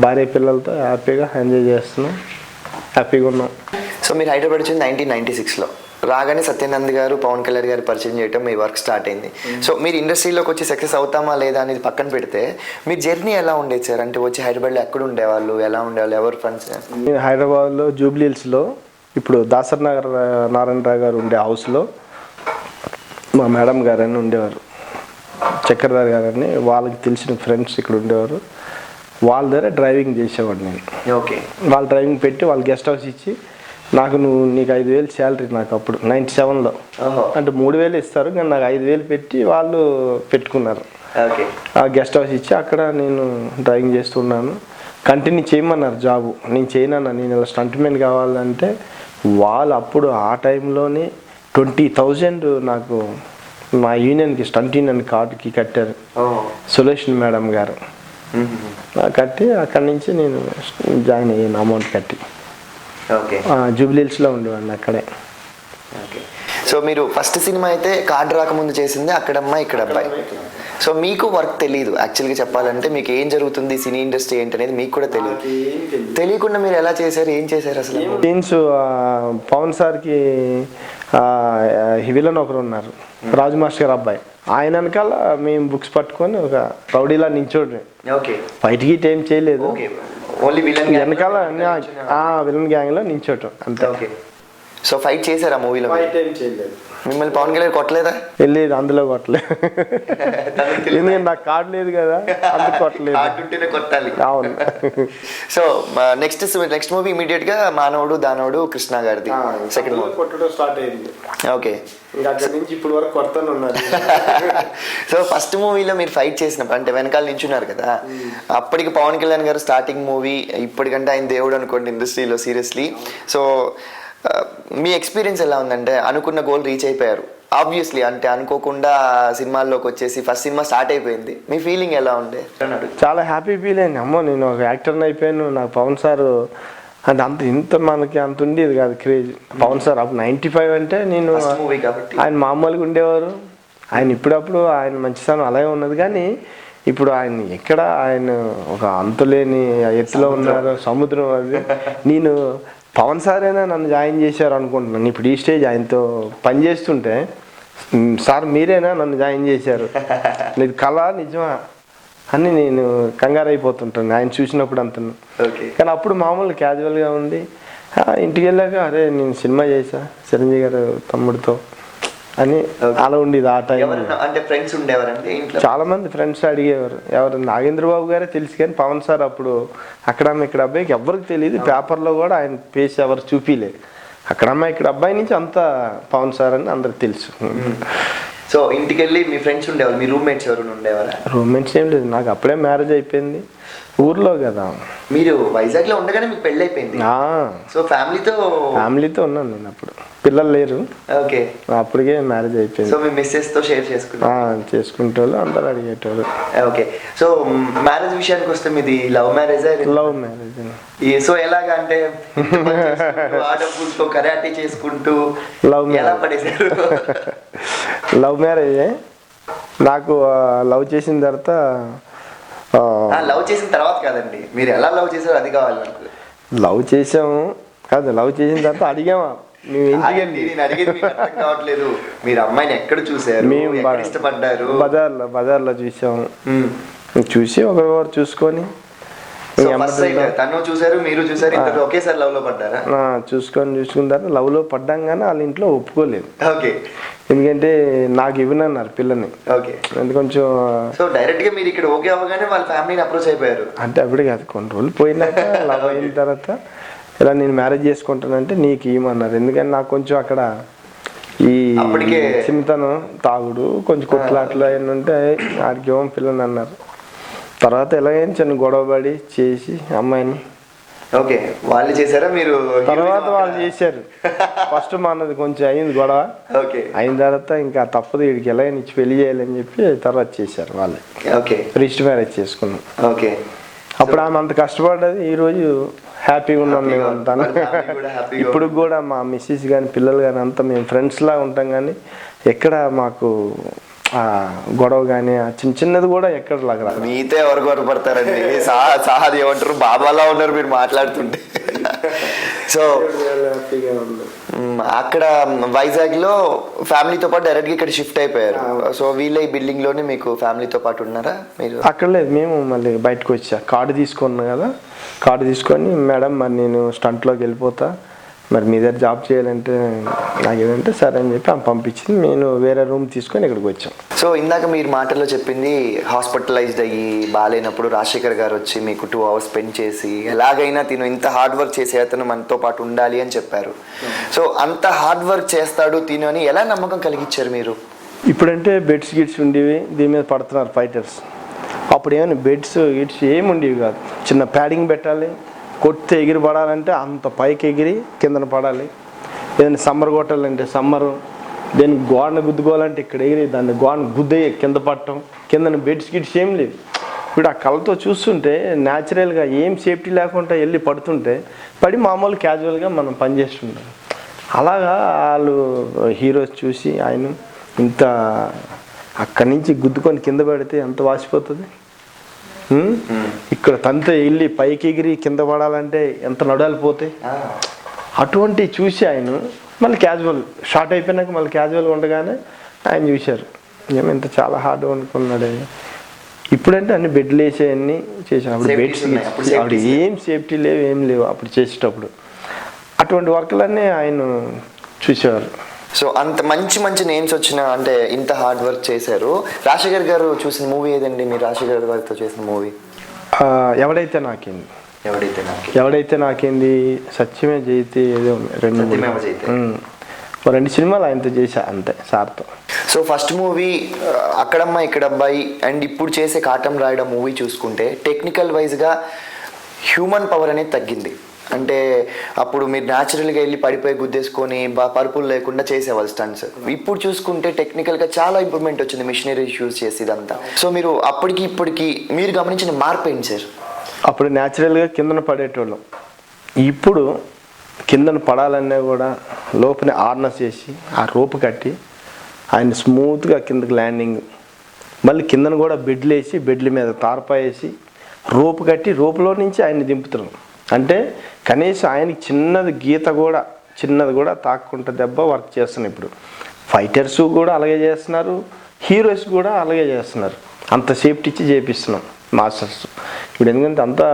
భార్య పిల్లలతో హ్యాపీగా ఎంజాయ్ చేస్తున్నాం, హ్యాపీగా ఉన్నాం. సో మీరు హైదరాబాద్ వచ్చింది 1996లో. రాగానే సత్యానంద్ గారు, పవన్ కళ్యాణ్ గారు పరిచయం చేయడం, మీ వర్క్ స్టార్ట్ అయింది. సో మీరు ఇండస్ట్రీలోకి వచ్చి సక్సెస్ అవుతామా లేదా అనేది పక్కన పెడితే మీ జర్నీ ఎలా ఉండేది సార్? అంటే వచ్చి హైదరాబాద్లో ఎక్కడ ఉండేవాళ్ళు, ఎలా ఉండేవాళ్ళు, ఎవరు ఫ్రెండ్స్? నేను హైదరాబాద్లో జూబ్లీ హిల్స్లో, ఇప్పుడు దాసర్ నగర్ నారాయణరావు గారు ఉండే హౌస్లో మా మేడం గారని ఉండేవారు, చక్రధారి గారని, వాళ్ళకి తెలిసిన ఫ్రెండ్స్ ఇక్కడ ఉండేవారు. వాళ్ళ దగ్గర డ్రైవింగ్ చేసేవాడు నేను. ఓకే. వాళ్ళు డ్రైవింగ్ పెట్టి వాళ్ళు గెస్ట్ హౌస్ ఇచ్చి నీకు 5,000 శాలరీ నాకు అప్పుడు 97లో. అంటే 3,000 ఇస్తారు కానీ నాకు 5,000 పెట్టి వాళ్ళు పెట్టుకున్నారు. ఆ గెస్ట్ హౌస్ ఇచ్చి అక్కడ నేను డ్రైవింగ్ చేస్తున్నాను. కంటిన్యూ చేయమన్నారు జాబు. నేను చేయనన్నా, నేను ఇలా స్టంట్ మ్యాన్ కావాలంటే వాళ్ళు అప్పుడు ఆ టైంలోనే 20,000 నాకు మా యూనియన్కి, స్టంట్ యూనియన్ కార్డుకి కట్టారు సులేషన్ మేడం గారు. కట్టి అక్కడి నుంచి నేను జాయిన్ అయ్యాను, అమౌంట్ కట్టి. ఓకే. జూబ్లీ హిల్స్లో ఉండేవాడిని అక్కడే. ఓకే. సో మీరు ఫస్ట్ సినిమా అయితే కార్డు రాకముందు చేసింది అక్కడమ్మ ఇక్కడ అబ్బాయి. సో మీకు వర్క్ తెలియదు యాక్చువల్గా చెప్పాలంటే, మీకు ఏం జరుగుతుంది సినీ ఇండస్ట్రీ ఏంటి అనేది మీకు కూడా తెలియదు. తెలియకుండా మీరు ఎలా చేశారు, ఏం చేశారు అసలు? సీన్స్ పవన్ సార్కి విలన్ ఒకరు ఉన్నారు, రాజు మాస్టర్ గారు అబ్బాయి. ఆయన వెనకాల మేము బుక్స్ పట్టుకొని ఒక రౌడీలా నించోడ్రి. ఓకే, బయటికి ఇటు ఏం చేయలేదు, ఓన్లీ విలన్ వెనకాల విలన్ గ్యాంగ్ లో నించోటం అంతే. ఓకే, సో ఫైట్ చేశారు ఆ మూవీలో? మిమ్మల్ని పవన్ కళ్యాణ్ కొట్టలేదా? వెళ్ళేది అందులో కొట్టలేదు, ఎందుకంటే నాకు కార్డు లేదు కదా, అందుకు కొట్టలేదు. కొట్టాలి. అవును. సో నెక్స్ట్ మూవీ ఇమీడియట్ గా మానవుడు దానవుడు కృష్ణ గారిది సెకండ్ మూవీ కొట్టడం స్టార్ట్ అయింది. ఓకే, అక్కడి నుంచి ఇప్పుడు వరకు కొడతానే ఉన్నారు. సో ఫస్ట్ మూవీలో మీరు ఫైట్ చేసినప్పుడు అంటే వెనకాల నించున్నారు కదా, అప్పటికి పవన్ కళ్యాణ్ గారు స్టార్టింగ్ మూవీ, ఇప్పటికంటే ఆయన దేవుడు అనుకోండి ఇండస్ట్రీలో సీరియస్లీ. సో మీ ఎక్స్పీరియన్స్ ఎలా ఉందంటే, అనుకున్న గోల్ రీచ్ అయిపోయారు ఆబ్వియస్లీ, అంటే అనుకోకుండా సినిమాల్లోకి వచ్చేసి ఫస్ట్ సినిమా స్టార్ట్ అయిపోయింది, మీ ఫీలింగ్ ఎలా ఉండే? చాలా హ్యాపీ ఫీల్ అయింది. అమ్మో నేను ఒక యాక్టర్ని అయిపోయాను, నాకు పవన్ సార్ అంటే ఇంత మనకి అంత ఉండేది కాదు క్రేజ్. పవన్ సార్ అప్పుడు 95 అంటే నేను ఆయన మామూలుగా ఉండేవారు, ఆయన ఇప్పుడప్పుడు ఆయన మంచితనం అలాగే ఉన్నది, కానీ ఇప్పుడు ఆయన ఎక్కడ ఆయన ఒక అంతులేని ఎత్తులో ఉన్నారు, సముద్రం అది. నేను పవన్ సార్ అయినా నన్ను జాయిన్ చేశారు అనుకుంటున్నాను. ఇప్పుడు ఈ స్టేజ్ ఆయనతో పనిచేస్తుంటే, సార్ మీరేనా నన్ను జాయిన్ చేశారు, నీది కళ నిజమా అని నేను కంగారు అయిపోతుంటాను ఆయన చూసినప్పుడు అంత. కానీ అప్పుడు మామూలు క్యాజువల్గా ఉంది. ఇంటికి వెళ్ళాక అరే నేను సినిమా చేశా చిరంజీవి గారు తమ్ముడితో అని అలా ఉండేది ఆ టైం. అంటే ఫ్రెండ్స్ ఉండేవారండి, చాలా మంది ఫ్రెండ్స్ అడిగేవారు. ఎవరు నాగేంద్రబాబు గారే తెలుసు, కానీ పవన్ సార్ అప్పుడు అక్కడమ్మ ఇక్కడ అబ్బాయికి ఎవరికి తెలియదు, పేపర్లో కూడా ఆయన ఫేస్ ఎవరు చూపిలే. అక్కడమ్మ ఇక్కడ అబ్బాయి నుంచి అంతా పవన్ సార్ అని అందరికి తెలుసు. సో ఇంటికి వెళ్ళి మీ ఫ్రెండ్స్ ఉండేవాళ్ళు, మీ రూమ్మేట్స్ ఎవరు ఉండేవారా? రూమ్మేట్స్ ఏం లేదు, నాకు అప్పుడే మ్యారేజ్ అయిపోయింది ఊర్లో కదా. మీరు వైజాగ్ లో ఉండగానే మీకు పెళ్ళి అయిపోయింది? సో ఫ్యామిలీతో ఉన్నాను నేను అప్పుడు, పిల్లలు లేరు. ఓకే, అప్పటికే మ్యారేజ్ అయిపోయింది. సో మీ మిస్సెస్ తో షేర్ చేసుకుంటేవాళ్ళు అందరూ అడిగేటోళ్ళు. ఓకే, సో మ్యారేజ్ విషయానికి వస్తే మీది love marriage? Love marriage. So ఎలాగా అంటే కరాటే చేసుకుంటూ లవ్ ఎలా పడేశారు? Love marriage. నాకు లవ్ చేసిన తర్వాత లవ్ చేసిన తర్వాత కాదండి, మీరు ఎలా లవ్ చేశారు అది కావాలి నాకు. లవ్ చేసాము కాదు, లవ్ చేసిన తర్వాత అడిగామా మేము ఇంటికి వెళ్ళి. నేను అడిగేది కావట్లేదు, మీరు అమ్మాయిని ఎక్కడ చూసారు, మేము ఇష్టపడ్డారు? బజార్లో చూసాము, చూసి ఒకరు చూసుకొని తను చూసారు మీరు చూసారు, ఒకేసారి లవ్ లో పడ్డారా? చూసుకున్న తర్వాత లవ్ లో పడ్డాం, కానీ వాళ్ళ ఇంట్లో ఒప్పుకోలేదు. ఓకే, ఎందుకంటే నాకు ఇవ్వనన్నారు పిల్లని. ఓకే, కొంచెం సో డైరెక్ట్ గా మీరు ఇక్కడ ఓకే అవ్వగానే వాళ్ళ ఫ్యామిలీని అప్రోచ్ అయిపోయారు? అంటే అప్పుడే కాదు, కొన్ని రోజులు పోయినాక లవ్ అయిన తర్వాత ఇలా నేను మ్యారేజ్ చేసుకుంటానంటే నీకు ఇవ్వమన్నారు. ఎందుకంటే నాకు కొంచెం అక్కడ ఈ చిన్నతనం, తాగుడు, కొంచెం కొట్లాట్లు అయిన ఉంటే ఆడికి ఇవ్వం పిల్లని అన్నారు. తర్వాత ఎలాగైనా చిన్న గొడవపడి చేసి అమ్మాయిని. ఓకే, వాళ్ళు చేశారా మీరు? తర్వాత వాళ్ళు చేశారు. ఫస్ట్ మనది కొంచెం అయింది గొడవ. ఓకే, అయిన తర్వాత ఇంకా తప్పదు, వీడికి ఎలాగైనా ఇచ్చి పెళ్లి చేయాలని చెప్పి తర్వాత చేశారు వాళ్ళు. ఓకే, రిజిస్టర్ మ్యారేజ్ చేసుకున్నాం. ఓకే, అప్పుడు ఆమె అంత కష్టపడ్డది, ఈరోజు హ్యాపీగా ఉన్నాం మేము అంతా. ఇప్పుడు కూడా మా మిస్సెస్ కానీ పిల్లలు కానీ అంతా మేము ఫ్రెండ్స్ లాగా ఉంటాం, కానీ ఎక్కడ మాకు గొడవ కానీ చిన్నది కూడా ఎక్కడ లాగా. మీతో ఎవరు గొడవపడతారండి, సాహది ఏమంటారు, బాబాలా ఉన్నారు మీరు మాట్లాడుతుంటే. సో అక్కడ వైజాగ్ లో ఫ్యామిలీతో పాటు డైరెక్ట్ గా ఇక్కడ షిఫ్ట్ అయిపోయారు. సో వీళ్ళ ఈ బిల్డింగ్ లోనే మీకు ఫ్యామిలీతో పాటు ఉన్నారా మీరు? అక్కడ లేదు, మేము మళ్ళీ బయటకు వచ్చా. కార్డు తీసుకున్నాం కదా, కార్డు తీసుకొని మేడం మరి నేను స్టంట్లోకి వెళ్ళిపోతా, మరి మీ దగ్గర జాబ్ చేయాలంటే నాకేదంటే సరే అని చెప్పి ఆమె పంపించింది. నేను వేరే రూమ్ తీసుకొని ఇక్కడికి వచ్చాం. సో ఇందాక మీరు మాటల్లో చెప్పింది హాస్పిటలైజ్డ్ అయ్యి బాగాలేనప్పుడు రాజశేఖర్ గారు వచ్చి మీకు 2 hours స్పెండ్ చేసి ఎలాగైనా తిను ఇంత హార్డ్ వర్క్ చేసే అతను మనతో పాటు ఉండాలి అని చెప్పారు. సో అంత హార్డ్ వర్క్ చేస్తాడు తిను అని ఎలా నమ్మకం కలిగించారు మీరు? ఇప్పుడంటే బెడ్స్ గిడ్స్ ఉండేవి, దీని మీద పడుతున్నారు ఫైటర్స్. అప్పుడు ఏమైనా బెడ్స్ గిడ్స్ ఏమి ఉండేవి కాదు, చిన్న ప్యాడింగ్ పెట్టాలి, కొడితే ఎగిరి పడాలంటే అంత పైకి ఎగిరి కిందన పడాలి. ఏదైనా సమ్మర్ కొట్టాలంటే సమ్మరు, దాన్ని గోడను గుద్దుకోవాలంటే ఇక్కడ ఎగిరి దాన్ని గోడను గుద్దయ్యి కింద పట్టడం, కిందన బెడ్స్ గిడ్స్ ఏం లేదు. ఇప్పుడు ఆ కళ్ళతో చూస్తుంటే న్యాచురల్గా ఏం సేఫ్టీ లేకుండా వెళ్ళి పడుతుంటే పడి మామూలు క్యాజువల్గా మనం పనిచేస్తుంటాం. అలాగా వాళ్ళు హీరోస్ చూసి ఆయన ఇంత అక్కడి నుంచి గుద్దుకొని కింద పడితే ఎంత వాసిపోతుంది. ఇక్కడ తంత వెళ్ళి పైకి ఎగిరి కింద పడాలంటే ఎంత నడాలి పోతాయి. అటువంటి చూసి ఆయన మళ్ళీ క్యాజువల్ షార్ట్ అయిపోయినాక మళ్ళీ క్యాజువల్గా ఉండగానే ఆయన చూశారు ఏమో ఇంత చాలా హార్డ్ అనుకున్నాడు. ఇప్పుడంటే అన్ని బెడ్లు వేసేవన్నీ చేసాను. అప్పుడు బెడ్స్ అప్పుడు ఏం సేఫ్టీ లేవు, ఏం లేవు అప్పుడు చేసేటప్పుడు. అటువంటి వర్క్లన్నీ ఆయన చూసేవారు. సో అంత మంచి మంచి నేమ్స్ వచ్చిన అంటే ఇంత హార్డ్ వర్క్ చేశారు. రాజశేఖర్ గారు చూసిన మూవీ ఏదండి మీరు రాజశేఖర్ గారితో చేసిన మూవీ? ఎవడైతే నాకేంది. ఎవడైతే నాకేంది, సత్యమే జయితే ఏదో రెండు సినిమాలు ఆయనతో చేశా అంతే సార్తో. సో ఫస్ట్ మూవీ అక్కడమ్మ ఇక్కడబ్బాయి అండ్ ఇప్పుడు చేసే కాటం రాయడం మూవీ చూసుకుంటే టెక్నికల్ వైజ్గా హ్యూమన్ పవర్ అనేది తగ్గింది. అంటే అప్పుడు మీరు న్యాచురల్గా వెళ్ళి పడిపోయి గుద్దేసుకొని పరుపులు లేకుండా చేసేవాళ్ళు స్టంట్స్. ఇప్పుడు చూసుకుంటే టెక్నికల్గా చాలా ఇంప్రూవ్మెంట్ వచ్చింది, మిషనరీ యూజ్ చేసి ఇదంతా. సో మీరు అప్పటికి ఇప్పటికి మీరు గమనించిన మార్పు ఏంటి సార్? అప్పుడు న్యాచురల్గా కిందన పడేటోళ్ళం, ఇప్పుడు కిందన పడాలన్నా కూడా లోపల ఆర్నెస్ చేసి ఆ రోపు కట్టి ఆయన స్మూత్గా కిందకి ల్యాండింగ్, మళ్ళీ కిందన కూడా బెడ్లు వేసి బెడ్ల మీద తార్పా వేసి రోపు కట్టి రోపులో నుంచి ఆయన్ని దింపుతున్నాం. అంటే కనీసం ఆయనకి చిన్నది కూడా తాక్కుంటా దెబ్బ వర్క్ చేస్తున్నాం. ఇప్పుడు ఫైటర్స్ కూడా అలాగే చేస్తున్నారు, హీరోస్ కూడా అలాగే చేస్తున్నారు. అంత సేఫ్టీ ఇచ్చి చేపిస్తున్నాం మాస్టర్స్. ఇప్పుడు ఎందుకంటే అంతా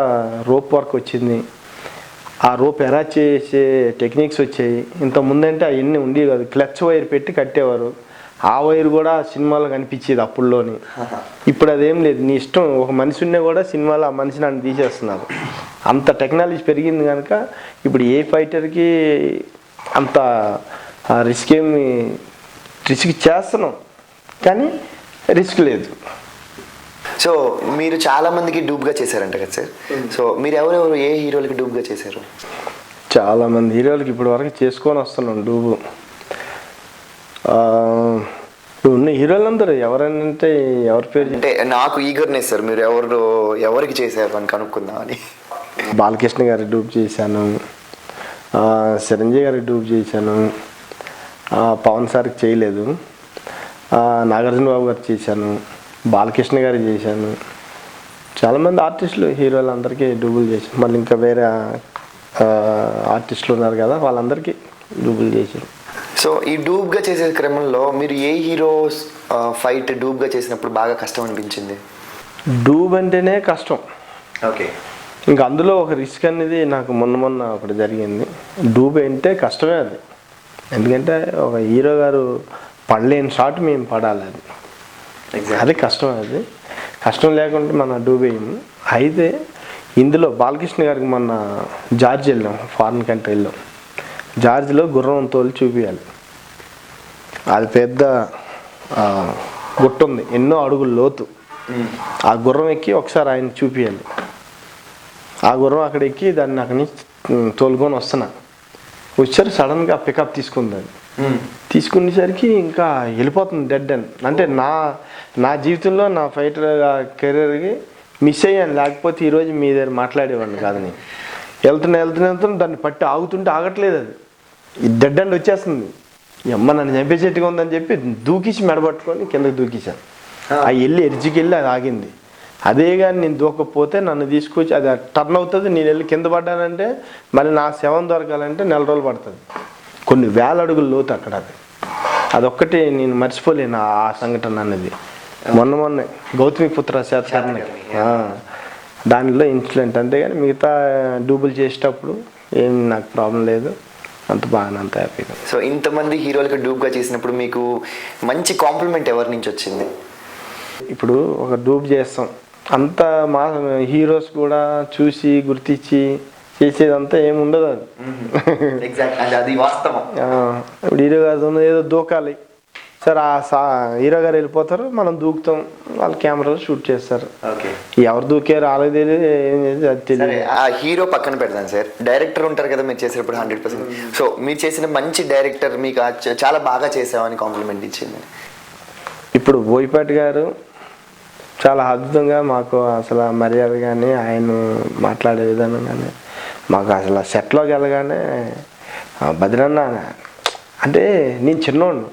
రోప్ వర్క్ వచ్చింది, ఆ రోప్ ఎలా చేసే టెక్నిక్స్ వచ్చాయి. ఇంత ముందంటే అవన్నీ ఉండేవి కాదు, క్లచ్ వైర్ పెట్టి కట్టేవారు. ఆ వైర్ కూడా సినిమాలో కనిపించేది అప్పుడులోని. ఇప్పుడు అదేం లేదు, నీ ఇష్టం. ఒక మనిషి ఉన్నా కూడా సినిమాలో ఆ మనిషిని అని తీసేస్తున్నారు. అంత టెక్నాలజీ పెరిగింది కనుక ఇప్పుడు ఏ ఫైటర్కి అంత రిస్క్ చేస్తున్నాం కానీ రిస్క్ లేదు. సో మీరు చాలా మందికి డూబ్గా చేశారంట కదా సార్? సో మీరు ఎవరెవరు ఏ హీరోలకి డూబ్గా చేశారు? చాలామంది హీరోలకి ఇప్పటి వరకు చేసుకొని వస్తున్నాం డూబు. ఉన్న హీరోలందరూ ఎవరంటే ఎవరి పేరు అంటే నాకు ఈగర్నెస్ సార్, మీరు ఎవరికి చేశారు అని కనుక్కుందామని. బాలకృష్ణ గారి డూబ్ చేశాను, చిరంజీవి గారికి డూబ్ చేశాను, పవన్ సార్కి చేయలేదు, నాగార్జున బాబు గారికి చేశాను, బాలకృష్ణ గారికి చేశాను. చాలామంది ఆర్టిస్టులు హీరోలు అందరికీ డూబులు చేశాను. మళ్ళీ ఇంకా వేరే ఆర్టిస్టులు ఉన్నారు కదా, వాళ్ళందరికీ డూబులు చేశాను. సో ఈ డూబ్గా చేసే క్రమంలో మీరు ఏ హీరో ఫైట్ డూబ్గా చేసినప్పుడు బాగా కష్టం అనిపించింది? డూబ్ అంటేనే కష్టం. ఓకే. ఇంకా అందులో ఒక రిస్క్ అనేది నాకు మొన్న ఒకటి జరిగింది. డూబ్ అంటే కష్టమే అది, ఎందుకంటే ఒక హీరో గారు పడలేని షాట్ మేము పడాలి, అది కష్టం. అది కష్టం లేకుంటే మన డూబ్ వేయము. అయితే ఇందులో బాలకృష్ణ గారికి మొన్న జార్జ్ వెళ్ళాం, ఫారిన్ కంట్రీ వెళ్ళాం. జార్జ్లో గుర్రం తోలు చూపించాలి. అది పెద్ద గుట్ట ఉంది, ఎన్నో అడుగులు లోతు. ఆ గుర్రం ఎక్కి ఒకసారి ఆయన చూపించాలి. ఆ గుర్రం అక్కడ ఎక్కి దాన్ని అక్కడి నుంచి తోలుకొని వచ్చారు. సడన్గా పికప్ తీసుకుంది. అది తీసుకునేసరికి ఇంకా వెళ్ళిపోతుంది డెడ్ అండ్. అంటే నా జీవితంలో నా ఫైటర్ కెరీర్కి మిస్ అయ్యాను, లేకపోతే ఈరోజు మీ దగ్గర మాట్లాడేవాడిని కాదు. నేను వెళ్తున్నా దాన్ని పట్టి ఆగుతుంటే ఆగట్లేదు, అది డెడ్ అండ్ వచ్చేస్తుంది. అమ్మ నన్ను చంపేసేట్టుగా ఉందని చెప్పి దూకిసి మెడబట్టుకొని కిందకి దూకిసాను. ఆ వెళ్ళి ఎడ్జికి వెళ్ళి అది ఆగింది. అదే కానీ నేను దూకపోతే నన్ను తీసుకొచ్చి అది టర్న్ అవుతుంది, నేను వెళ్ళి కింద పడ్డానంటే మళ్ళీ నా శవం దొరకాలంటే 4 రోజులు పడుతుంది. కొన్ని వేల అడుగుల లోతు అక్కడ. అదొక్కటి నేను మర్చిపోలేను ఆ సంఘటన అనేది. మొన్న గౌతమిపుత్ర శాతకర్ణి దానిలో ఇన్సిడెంట్. అంతేగాని మిగతా డూబుల్ చేసేటప్పుడు ఏం నాకు ప్రాబ్లం లేదు, అంత బాగానే, అంత హ్యాపీగా. సో ఇంతమంది హీరోలకి డూబ్గా చేసినప్పుడు మీకు మంచి కాంప్లిమెంట్ ఎవరి నుంచి వచ్చింది? ఇప్పుడు ఒక డూబ్ చేస్తాం, అంత మా హీరోస్ కూడా చూసి గుర్తించి చేసేదంతా ఏముండదు. అది అది వాస్తవం. ఇప్పుడు హీరో గారు ఏదో దూకాలి సార్, ఆ హీరో గారు వెళ్ళిపోతారు, మనం దూకుతాం, వాళ్ళు కెమెరాలో షూట్ చేస్తారు. ఎవరు దూకారు అలాగే తెలియదు. ఆ హీరో పక్కన పెడతాను సార్, డైరెక్టర్ ఉంటారు కదా మీరు చేసేటప్పుడు 100%. సో మీరు చేసిన మంచి డైరెక్టర్ మీకు చాలా బాగా చేసామని కాంప్లిమెంట్ ఇచ్చింది. ఇప్పుడు బోయపాటి గారు చాలా అద్భుతంగా మాకు అసలు మర్యాద కానీ ఆయన మాట్లాడే విధానం కానీ మాకు అసలు సెట్లోకి వెళ్ళగానే బద్రన్న అంటే నేను చిన్నోడు,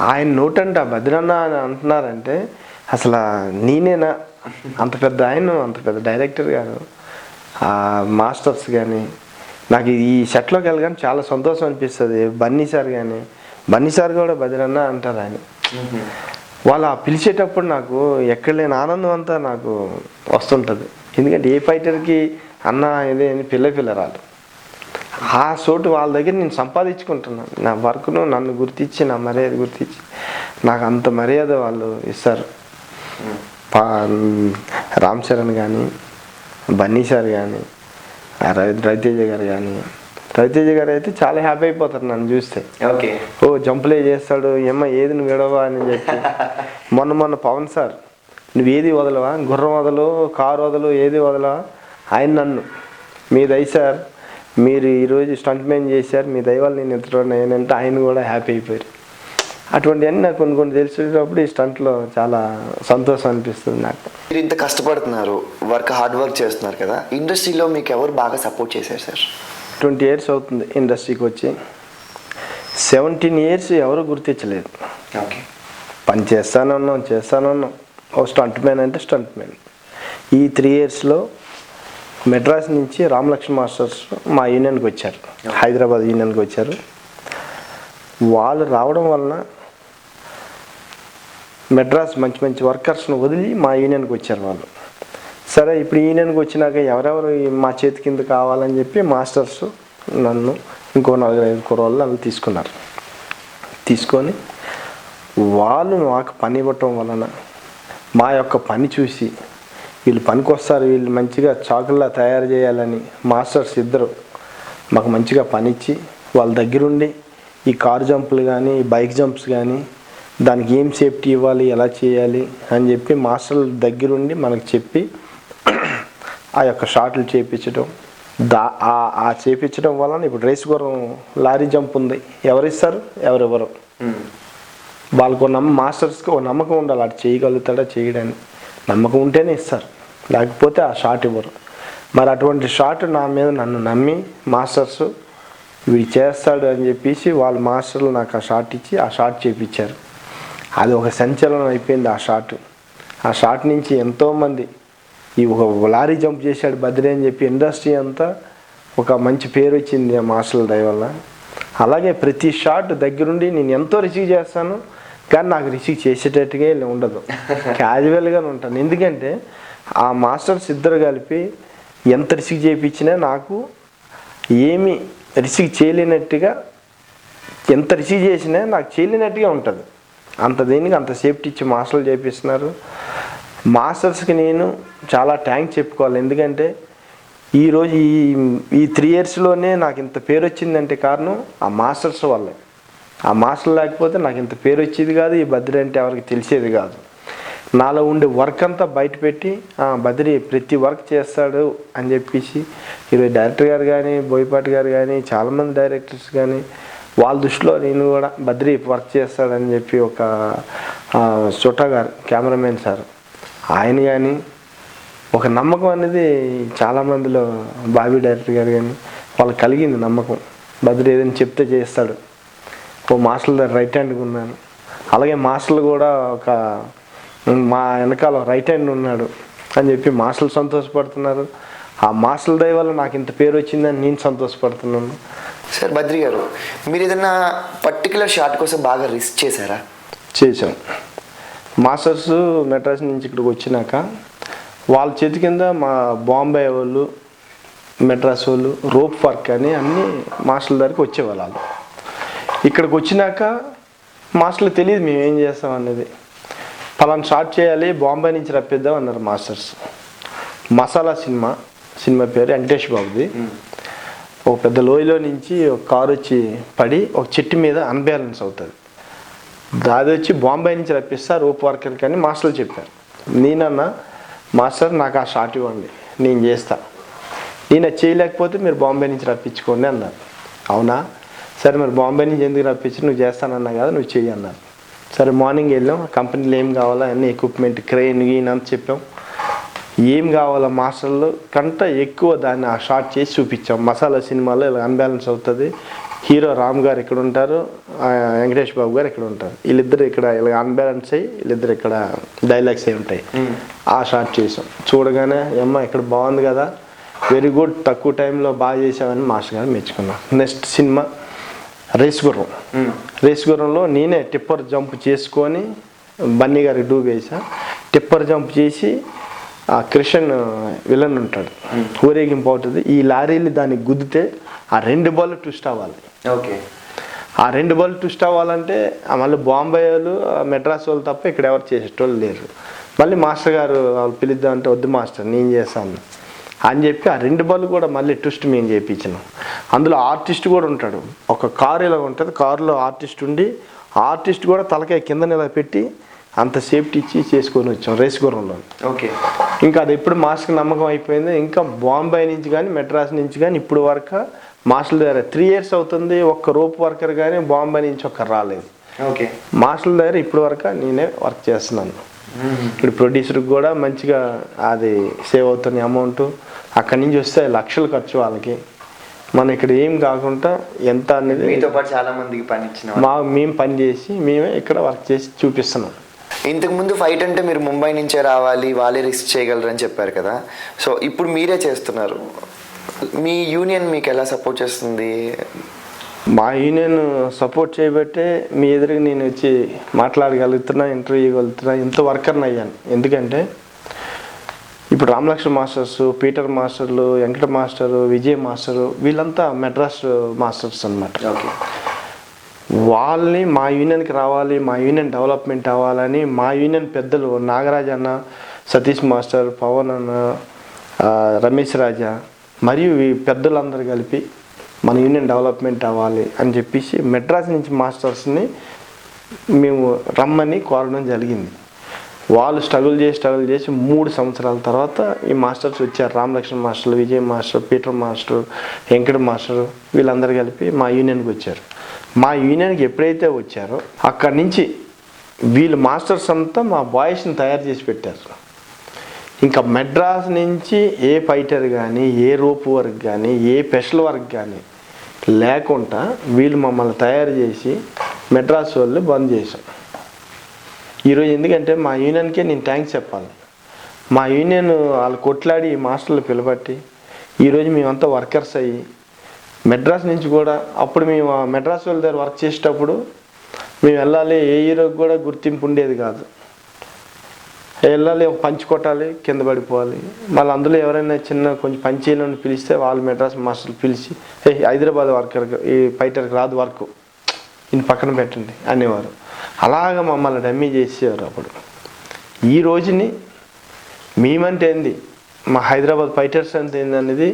ఆయన నోటంటే ఆ భద్రన్న అని అంటున్నారంటే అసలు నేనేనా, అంత పెద్ద ఆయన, అంత పెద్ద డైరెక్టర్ గారు, ఆ మాస్టర్స్ కానీ, నాకు ఈ సెట్లోకి వెళ్ళగానే చాలా సంతోషం అనిపిస్తుంది. బన్నీ సార్ కూడా భద్రన్న అంటారు ఆయన. వాళ్ళు ఆ పిలిచేటప్పుడు నాకు ఎక్కడ లేని ఆనందం అంతా నాకు వస్తుంటుంది. ఎందుకంటే ఏ ఫైటర్కి అన్న ఇదే అని పిల్లరాలు ఆ చోటు వాళ్ళ దగ్గర నేను సంపాదించుకుంటున్నాను. నా వర్క్ను నన్ను గుర్తించి, నా మర్యాద గుర్తించి నాకు అంత మర్యాద వాళ్ళు ఇస్తారు. రామ్ చరణ్ కానీ, బన్నీ సార్ కానీ, రవితేజ గారు కానీ. రవితేజ గారు అయితే చాలా హ్యాపీ అయిపోతారు నన్ను చూస్తే. ఓకే, ఓ జంపులే చేస్తాడు, ఏమ్మా ఏది నువ్వు విడవా అని చెప్పి. మొన్న పవన్ సార్, నువ్వు ఏది వదలవా, గుర్రం వదలు, కారు వదలు, ఏది వదలవా, ఆయన నన్ను మీ దయ సార్, మీరు ఈరోజు స్టంట్ మ్యాన్ చేశారు, మీ దయవాళ్ళు నేను ఎత్తుకున్నానంటే ఆయన కూడా హ్యాపీ అయిపోయారు. అటువంటివన్నీ నాకు కొన్ని తెలిసేటప్పుడు ఈ స్టంట్లో చాలా సంతోషం అనిపిస్తుంది నాకు. మీరు ఇంత కష్టపడుతున్నారు, హార్డ్ వర్క్ చేస్తున్నారు కదా, ఇండస్ట్రీలో మీకు ఎవరు బాగా సపోర్ట్ చేశారు సార్? 20 years అవుతుంది ఇండస్ట్రీకి వచ్చి. 17 years ఎవరు గుర్తించలేదు. ఓకే, పని చేస్తానున్నాం. ఓ స్టంట్ మ్యాన్ అంటే స్టంట్ మ్యాన్. ఈ 3 yearsలో మెడ్రాస్ నుంచి రామలక్ష్మణ్ మాస్టర్స్ మా యూనియన్కి వచ్చారు, హైదరాబాద్ యూనియన్కి వచ్చారు. వాళ్ళు రావడం వలన మెడ్రాస్ మంచి వర్కర్స్ను వదిలి మా యూనియన్కి వచ్చారు వాళ్ళు. సరే, ఇప్పుడు యూనియన్కి వచ్చినాక ఎవరెవరు మా చేతి కింద కావాలని చెప్పి మాస్టర్స్ నన్ను ఇంకో 4-5 కుర్రోళ్ళు వాళ్ళు తీసుకొని వాళ్ళు మాకు పని ఇవ్వటం వలన మా యొక్క పని చూసి వీళ్ళు పనికి వస్తారు, వీళ్ళు మంచిగా చాకుల్లా తయారు చేయాలని మాస్టర్స్ ఇద్దరు మాకు మంచిగా పనిచ్చి వాళ్ళ దగ్గరుండి ఈ కార్ జంపులు కానీ, బైక్ జంప్స్ కానీ, దానికి ఏం సేఫ్టీ ఇవ్వాలి, ఎలా చేయాలి అని చెప్పి మాస్టర్ల దగ్గరుండి మనకు చెప్పి ఆ యొక్క షాట్లు చేయించడం. ఆ చేయించడం వలన ఇప్పుడు రేస్ గుర్రం లారీ జంప్ ఉంది, ఎవరిస్తారు, ఎవరెవరు వాళ్ళకు మాస్టర్స్కి ఒక నమ్మకం ఉండాలి, అటు చేయగలుగుతాడా చేయడానికి నమ్మకం ఉంటేనే ఇస్తారు, లేకపోతే ఆ షాట్ ఇవ్వరు. మరి అటువంటి షాట్ నా మీద నన్ను నమ్మి మాస్టర్స్ వీడు చేస్తాడు అని చెప్పేసి వాళ్ళ మాస్టర్లు నాకు ఆ షాట్ ఇచ్చి ఆ షాట్ చేయించారు. అది ఒక సంచలనం అయిపోయింది ఆ షాట్ నుంచి ఎంతోమంది ఈ ఒక లారీ జంప్ చేశాడు బద్రి అని చెప్పి ఇండస్ట్రీ అంతా ఒక మంచి పేరు వచ్చింది ఆ మాస్టర్ల దయ వల్ల. అలాగే ప్రతి షాట్ దగ్గరుండి నేను ఎంతో రిసీవ్ చేస్తాను, కానీ నాకు రిసీవ్ చేసేటట్టుగా ఉండదు, క్యాజువల్గానే ఉంటాను. ఎందుకంటే ఆ మాస్టర్స్ ఇద్దరు కలిపి ఎంత రిసీవ్ చేయించినా నాకు ఏమి రిసీవ్ చేయలేనట్టుగా, ఎంత రిసీవ్ చేసినా నాకు చేయలేనట్టుగా ఉంటుంది. అంత దేనికి అంత సేఫ్టీ ఇచ్చి మాస్టర్లు చేపిస్తున్నారు. మాస్టర్స్కి నేను చాలా థ్యాంక్స్ చెప్పుకోవాలి. ఎందుకంటే ఈరోజు ఈ 3 yearsలోనే నాకు ఇంత పేరు వచ్చిందంటే కారణం ఆ మాస్టర్స్ వల్లే. ఆ మాస్టర్ లేకపోతే నాకు ఇంత పేరు వచ్చేది కాదు, ఈ బద్రి అంటే ఎవరికి తెలిసేది కాదు. నాలో ఉండే వర్క్ అంతా బయట పెట్టి బద్రి ప్రతి వర్క్ చేస్తాడు అని చెప్పేసి ఈరోజు డైరెక్టర్ గారు కానీ, బోయపాటి గారు కానీ, చాలామంది డైరెక్టర్స్ కానీ వాళ్ళ దృష్టిలో నేను కూడా బద్రి వర్క్ చేస్తాడని చెప్పి ఒక చోటా గారు కెమెరామెన్ సార్ ఆయన కానీ ఒక నమ్మకం అనేది చాలామందిలో, బాబీ డైరెక్టర్ గారు కానీ వాళ్ళకి కలిగింది నమ్మకం. బద్రి ఏదైనా చెప్తే చేస్తాడు. ఓ మాస్టర్ల దగ్గర రైట్ హ్యాండ్గా ఉన్నాను, అలాగే మాస్టర్లు కూడా ఒక మా వెనకాల రైట్ హ్యాండ్ ఉన్నాడు అని చెప్పి మాస్టర్లు సంతోషపడుతున్నారు. ఆ మాస్టర్ల దయ వల్ల నాకు ఇంత పేరు వచ్చిందని నేను సంతోషపడుతున్నాను. సార్ బద్రి గారు, మీరు ఏదైనా పర్టికులర్ షాట్ కోసం బాగా రిస్క్ చేశారా? చేశాం. మాస్టర్స్ మెడ్రాస్ నుంచి ఇక్కడికి వచ్చినాక వాళ్ళ చేతి కింద మా బాంబే వాళ్ళు, మెడ్రాస్ వాళ్ళు రోప్ వర్క్ అని అన్నీ మాస్టర్ల దగ్గరికి వచ్చేవాళ్ళు. ఇక్కడికి వచ్చినాక మాస్టర్లు తెలియదు మేము ఏం చేస్తాం అనేది. పలానా షాట్ చేయాలి, బాంబే నుంచి రప్పిద్దాం అన్నారు మాస్టర్స్. మసాలా సినిమా పేరు వెంకటేష్ బాబుది. ఒక పెద్ద లోయలో నుంచి ఒక కారు వచ్చి పడి ఒక చెట్టు మీద అన్బ్యాలెన్స్ అవుతుంది. అది వచ్చి బాంబే నుంచి రప్పిస్తా రోప్ వర్కర్ కానీ మాస్టర్లు చెప్పారు. నేనన్నా మాస్టర్ నాకు ఆ షాట్ ఇవ్వండి, నేను చేస్తా, నేను అది చేయలేకపోతే మీరు బాంబే నుంచి రప్పించుకోండి అన్నారు. అవునా, సరే మరి బాంబే నుంచి ఎందుకు రప్పించి, నువ్వు చేస్తానన్నా కదా, నువ్వు చెయ్యి అన్నారు. సరే మార్నింగ్ వెళ్ళాం, కంపెనీలో ఏం కావాలో అన్ని ఎక్విప్మెంట్, క్రెయిన్ గీన్ అంత చెప్పాం. ఏం కావాలో మాస్టర్లు కంటే ఎక్కువ దాన్ని ఆ షాట్ చేసి చూపించాం. మసాలా సినిమాలో ఇలా అన్బ్యాలెన్స్ అవుతుంది, హీరో రామ్ గారు ఇక్కడ ఉంటారు, వెంకటేష్ బాబు గారు ఇక్కడ ఉంటారు. వీళ్ళిద్దరు ఇక్కడ ఇలా అన్బ్యాలెన్స్ అయ్యి వీళ్ళిద్దరు ఇక్కడ డైలాగ్స్ అయి ఉంటాయి. ఆ షాట్ చేసాం. చూడగానే అమ్మ ఇక్కడ బాగుంది కదా, వెరీ గుడ్, తక్కువ టైంలో బాగా చేసామని మాస్టర్ గారు మెచ్చుకున్నాం. నెక్స్ట్ సినిమా రేస్ గుర్రం. రేస్ గుర్రంలో నేనే టిప్పర్ జంప్ చేసుకొని బన్నీ గారికి డూబ్ వేసా. టిప్పర్ జంప్ చేసి ఆ క్రిషన్ విలన్ ఉంటాడు, ఊరేగింపు అవుతుంది. ఈ లారీలు దానికి గుద్దితే ఆ 2 బాల్ ట్విస్ట్ అవ్వాలి. ఓకే. ఆ 2 బాల్ ట్విస్ట్ అవ్వాలంటే మళ్ళీ బాంబే వాళ్ళు మెడ్రాస్ వాళ్ళు తప్ప ఇక్కడ ఎవరు చేసేటోళ్ళు లేరు. మళ్ళీ మాస్టర్ గారు వాళ్ళు పిలుద్దామంటే వద్దు మాస్టర్ నేను చేస్తాను అని చెప్పి ఆ 2 బాల్ కూడా మళ్ళీ ట్విస్ట్ మేము చేయించినాం. అందులో ఆర్టిస్ట్ కూడా ఉంటాడు. ఒక కారు ఇలా ఉంటుంది, కారులో ఆర్టిస్ట్ ఉండి ఆర్టిస్ట్ కూడా తలకాయ కింద ఇలా పెట్టి అంత సేఫ్టీ ఇచ్చి చేసుకొని వచ్చాం రేస్ గుర్రంలో. ఓకే. ఇంకా అది ఎప్పుడు మాస్టర్కి నమ్మకం అయిపోయింది. ఇంకా బాంబే నుంచి కానీ మెడ్రాస్ నుంచి కానీ ఇప్పుడు వరకు మాస్టర్ల దగ్గర 3 years అవుతుంది, ఒక్క రోప్ వర్కర్ కానీ బాంబే నుంచి ఒక్కరు రాలేదు. ఓకే. మాస్టర్ల దగ్గర ఇప్పుడు వరకు నేనే వర్క్ చేస్తున్నాను. ఇప్పుడు ప్రొడ్యూసర్కి కూడా మంచిగా అది సేవ్ అవుతుంది అమౌంట్. అక్కడి నుంచి వస్తే లక్షలు ఖర్చు వాళ్ళకి. మనం ఇక్కడ ఏం కాకుండా ఎంత అనేది మీతో పాటు చాలా మందికి పని ఇచ్చిన మేము పని చేసి మేమే ఇక్కడ వర్క్ చేసి చూపిస్తున్నాం. ఇంతకుముందు ఫైట్ అంటే మీరు ముంబై నుంచే రావాలి, వాళ్ళే రిస్క్ చేయగలరు అని చెప్పారు కదా. సో ఇప్పుడు మీరే చేస్తున్నారు. మీ యూనియన్ మీకు ఎలా సపోర్ట్ చేస్తుంది? మా యూనియన్ సపోర్ట్ చేయబట్టే మీ ఎదురుగా నేను వచ్చి మాట్లాడగలుగుతున్నా, ఇంటర్వ్యూ ఇవ్వగలుగుతున్నా, ఇంత వర్కర్ని అయ్యాను. ఎందుకంటే ఇప్పుడు రామలక్ష్మణ్ మాస్టర్స్, పీటర్ మాస్టర్లు, వెంకట మాస్టరు, విజయ్ మాస్టరు వీళ్ళంతా మెడ్రాస్ మాస్టర్స్ అన్నమాట. ఓకే. వాళ్ళని మా యూనియన్కి రావాలి, మా యూనియన్ డెవలప్మెంట్ అవ్వాలని మా యూనియన్ పెద్దలు నాగరాజ్ అన్న, సతీష్ మాస్టర్, పవన్ అన్న, రమేష్ రాజా మరియు ఈ పెద్దలందరూ కలిపి మన యూనియన్ డెవలప్మెంట్ అవ్వాలి అని చెప్పేసి మెడ్రాస్ నుంచి మాస్టర్స్ని మేము రమ్మని కోరడం జరిగింది. వాళ్ళు స్ట్రగుల్ చేసి 3 సంవత్సరాల తర్వాత ఈ మాస్టర్స్ వచ్చారు. రామలక్ష్మణ్ మాస్టర్లు, Vijay master, Peter master, Venkata master వీళ్ళందరూ కలిపి మా యూనియన్కి వచ్చారు. మా యూనియన్కి ఎప్పుడైతే వచ్చారో అక్కడి నుంచి వీళ్ళు మాస్టర్స్ అంతా మా బాయ్స్ని తయారు చేసి పెట్టారు. ఇంకా మెడ్రాస్ నుంచి ఏ ఫైటర్ కానీ, ఏ రోప్ వర్క్ కానీ, ఏ స్పెషల్ వర్క్ కానీ లేకుండా వీళ్ళు మమ్మల్ని తయారు చేసి మెడ్రాస్ వాళ్ళు బంద్ చేశాం. ఈరోజు ఎందుకంటే మా యూనియన్కే నేను థ్యాంక్స్ చెప్పాలి. మా యూనియన్ వాళ్ళు కొట్లాడి మాస్టర్లు పిలబట్టి ఈరోజు మేమంతా వర్కర్స్ అయ్యి మెడ్రాస్ నుంచి కూడా అప్పుడు మేము మెడ్రాస్ వాళ్ళ దగ్గర వర్క్ చేసేటప్పుడు మేము వెళ్ళాలి, ఏ హీరోకి కూడా గుర్తింపు ఉండేది కాదు. వెళ్ళాలి, ఒక పంచి కొట్టాలి, కింద పడిపోవాలి. మళ్ళీ అందులో ఎవరైనా చిన్న కొంచెం పంచీలను పిలిస్తే వాళ్ళు మెడ్రాస్ మాస్టర్లు పిలిచి హైదరాబాద్ వర్కర్ ఈ ఫైటర్కి రాదు వర్క్, ఈయన పక్కన పెట్టండి అనేవారు. అలాగ మమ్మల్ని డమ్మీ చేసేవారు. అప్పుడు ఈ రోజుని మేమంటే ఏంది, మా హైదరాబాద్ ఫైటర్స్ అంటే ఏంది అనేది